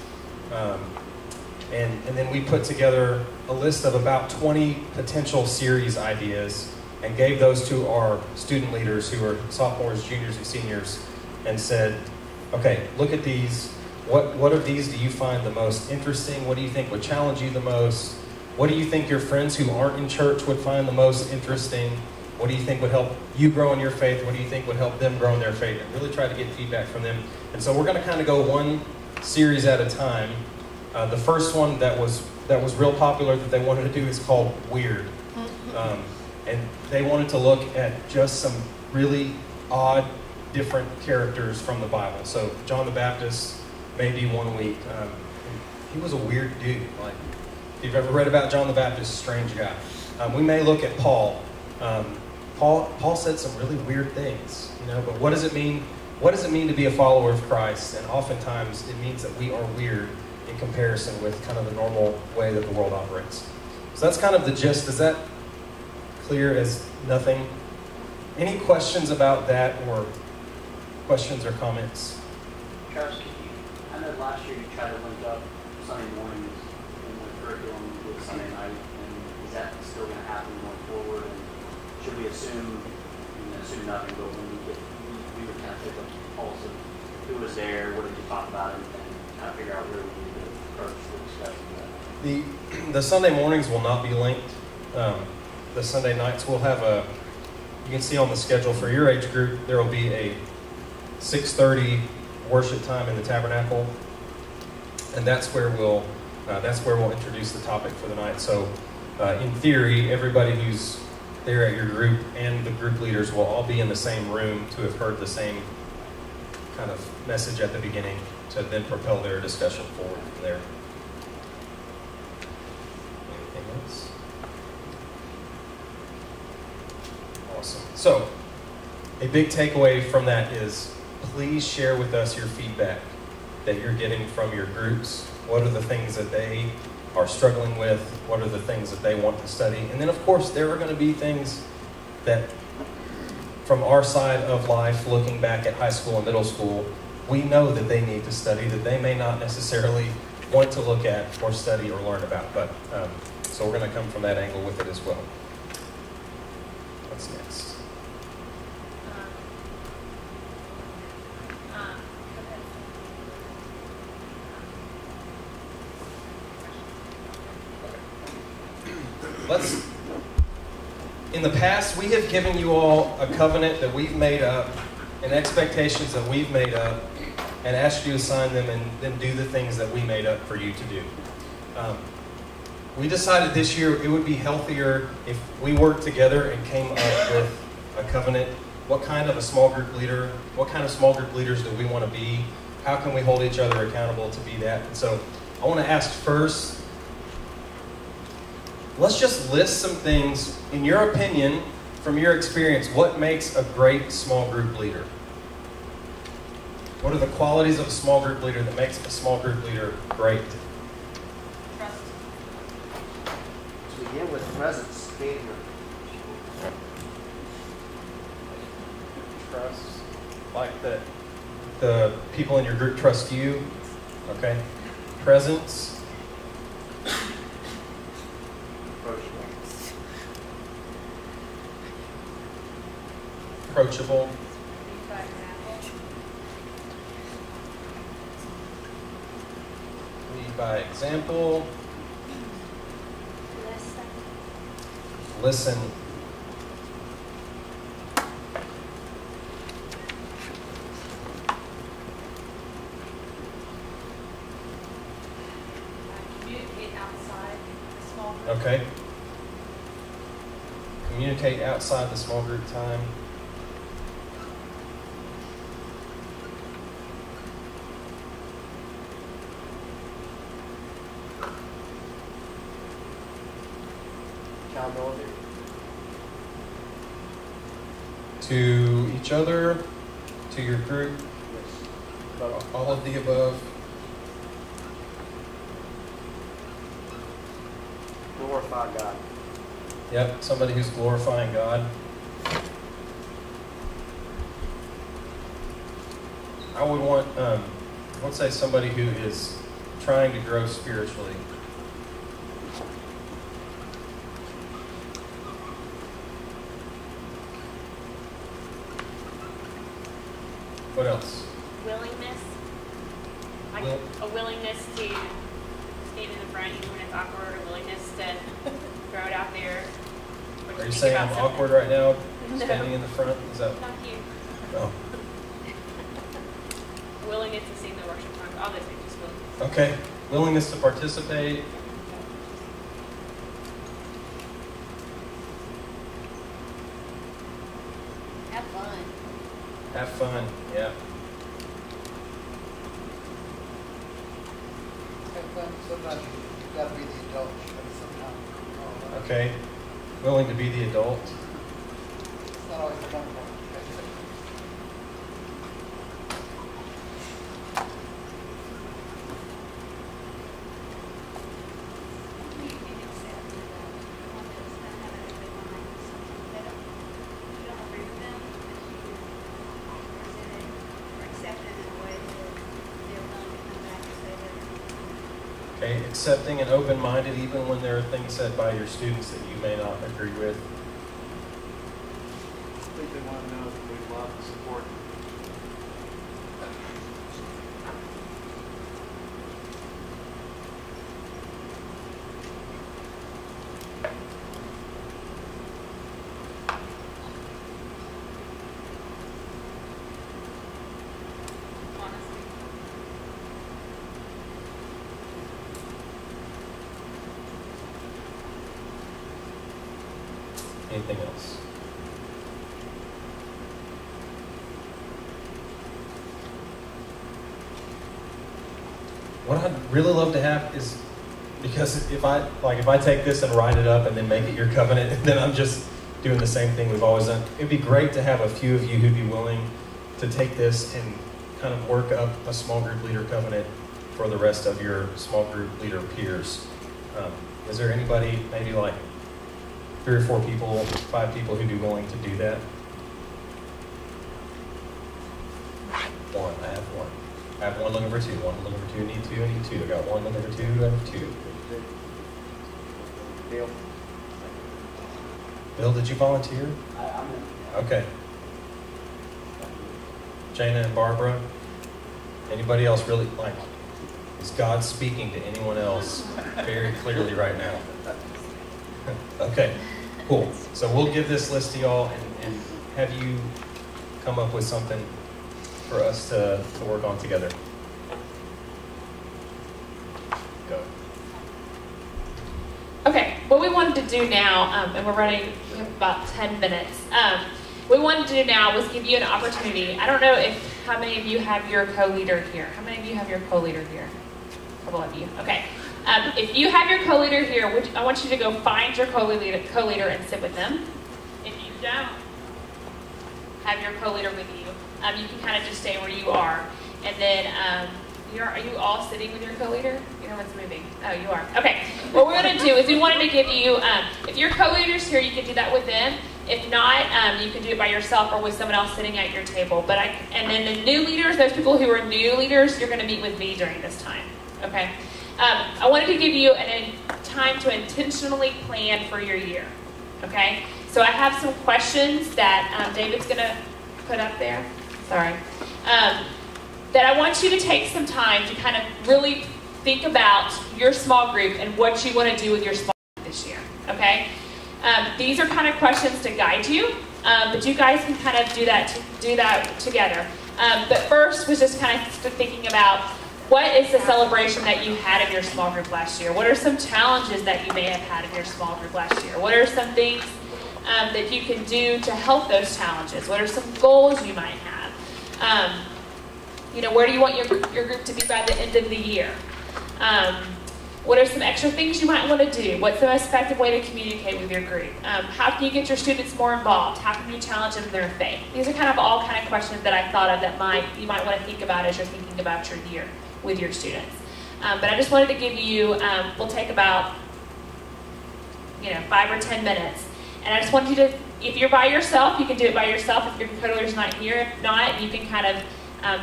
and then we put together a list of about 20 potential series ideas and gave those to our student leaders who are sophomores, juniors, and seniors and said, okay, look at these. What of these do you find the most interesting? What do you think would challenge you the most? What do you think your friends who aren't in church would find the most interesting? What do you think would help you grow in your faith? What do you think would help them grow in their faith? And really try to get feedback from them. And so we're going to kind of go one series at a time. The first one that was real popular that they wanted to do is called Weird. And they wanted to look at just some really odd, different characters from the Bible. So John the Baptist may be one week. He was a weird dude. Like, if you've ever read about John the Baptist, strange guy. We may look at Paul. Paul said some really weird things, but what does it mean? What does it mean to be a follower of Christ? And oftentimes it means that we are weird in comparison with kind of the normal way that the world operates. So that's kind of the gist. Is that clear as nothing? Any questions about that, or questions or comments? Travis, I know last year you tried to link up Sunday mornings in the curriculum with Sunday night, and is that still going to happen going forward? And should we assume nothing, but when we would kind of take a pulse of who was there, what did you talk about, and kind of figure out where we need to approach the discussion? The Sunday mornings will not be linked. The Sunday nights we'll have you can see on the schedule for your age group, there will be a 6:30 worship time in the tabernacle, and that's where we'll introduce the topic for the night. So, in theory, everybody who's there at your group and the group leaders will all be in the same room to have heard the same kind of message at the beginning to then propel their discussion forward from there. Anything else? Awesome. So, a big takeaway from that is please share with us your feedback that you're getting from your groups. What are the things that they are struggling with? What are the things that they want to study? And then, of course, there are going to be things that, from our side of life, looking back at high school and middle school, we know that they need to study, that they may not necessarily want to look at or study or learn about. But so we're going to come from that angle with it as well. What's next? In the past, we have given you all a covenant that we've made up and expectations that we've made up and asked you to sign them and then do the things that we made up for you to do. We decided this year it would be healthier if we worked together and came up with a covenant. What kind of a small group leader, what kind of small group leaders do we want to be? How can we hold each other accountable to be that? And so I want to ask first, let's just list some things, in your opinion, from your experience, what makes a great small group leader? What are the qualities of a small group leader that makes a small group leader great? Trust. To begin with, presence, being here. Trust. Like that the people in your group trust you. Okay. Presence. Approachable. Lead by example. Listen. Communicate outside the small group. Okay. Communicate outside the small group time. Accountability. To each other, to your group, Yes. all of the above. Glorify God. Yep, somebody who's glorifying God. I would want, let's say somebody who is trying to grow spiritually. What else? Willingness. Like a willingness to stand in the front even when it's awkward, a willingness to throw it out there. Are you saying I'm awkward right now, No. standing in the front? Is that? Not you. No. Willingness to sing the worship song. All those things, just willingness. Okay. Willingness to participate. Have fun. Have fun. Yeah. Sometimes you've got to be the adult. Sometimes. Okay. Willing to be the adult. It's not always the fun part. Okay, accepting and open-minded even when there are things said by your students that you may not agree with. I think they want to know that we love and support them. what I'd really love to have is, because if I take this and write it up and then make it your covenant, then I'm just doing the same thing we've always done. It'd be great to have a few of you who'd be willing to take this and kind of work up a small group leader covenant for the rest of your small group leader peers. Is there anybody, maybe like 3 or 4 people, 5 people who'd be willing to do that? One, I have one. I have one looking for 2, one looking for 2, I need 2, I got one looking for 2, I have 2. Bill. Bill, did you volunteer? I'm in. Okay. Jana and Barbara, anybody else really, like, is God speaking to anyone else very clearly right now? Okay, cool. So we'll give this list to y'all and have you come up with something for us to work on together. Go. Okay, what we wanted to do now, and we're running, we have about 10 minutes. What we wanted to do now was give you an opportunity. I don't know how many of you have your co-leader here. How many of you have your co-leader here? A couple of you. Okay. If you have your co-leader here, I want you to go find your co-leader and sit with them. If you don't have your co-leader with you, you can kind of just stay where you are. And then, are you all sitting with your co-leader? No one's moving. Oh, you are. Okay. What we're going to do is we wanted to give you, if your co-leader's here, you can do that with them. If not, you can do it by yourself or with someone else sitting at your table. And then the new leaders, those people who are new leaders, you're going to meet with me during this time. Okay. I wanted to give you time to intentionally plan for your year. Okay. So I have some questions that David's going to put up there. Sorry. That I want you to take some time to kind of really think about your small group and what you want to do with your small group this year. Okay. These are kind of questions to guide you, but you guys can kind of do that together. But first was just kind of thinking about what is the celebration that you had in your small group last year? What are some challenges that you may have had in your small group last year? What are some things that you can do to help those challenges? What are some goals you might have? Where do you want your group to be by the end of the year? What are some extra things you might want to do? What's the most effective way to communicate with your group? How can you get your students more involved? How can you challenge them in their faith? These are kind of all kind of questions that I thought of that you might want to think about as you're thinking about your year with your students. But I just wanted to give you, we'll take about 5 or 10 minutes. And I just want you to, if you're by yourself, you can do it by yourself. If your co-leader's not here, if not, you can kind of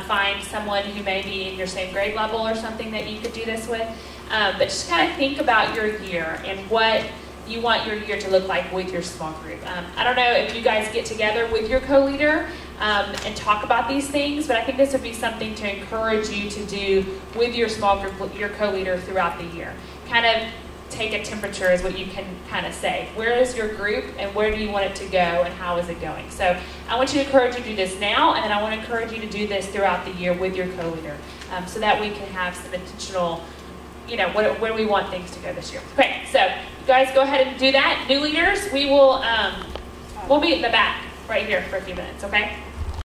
find someone who may be in your same grade level or something that you could do this with. But just kind of think about your year and what you want your year to look like with your small group. I don't know if you guys get together with your co-leader and talk about these things, but I think this would be something to encourage you to do with your small group, your co-leader throughout the year. Kind of take a temperature is what you can kind of say. Where is your group and where do you want it to go and how is it going? So I want you to encourage you to do this now, and then I want to encourage you to do this throughout the year with your co-leader so that we can have some intentional, where we want things to go this year. Okay, so you guys go ahead and do that. New leaders, we'll be in the back right here for a few minutes, okay?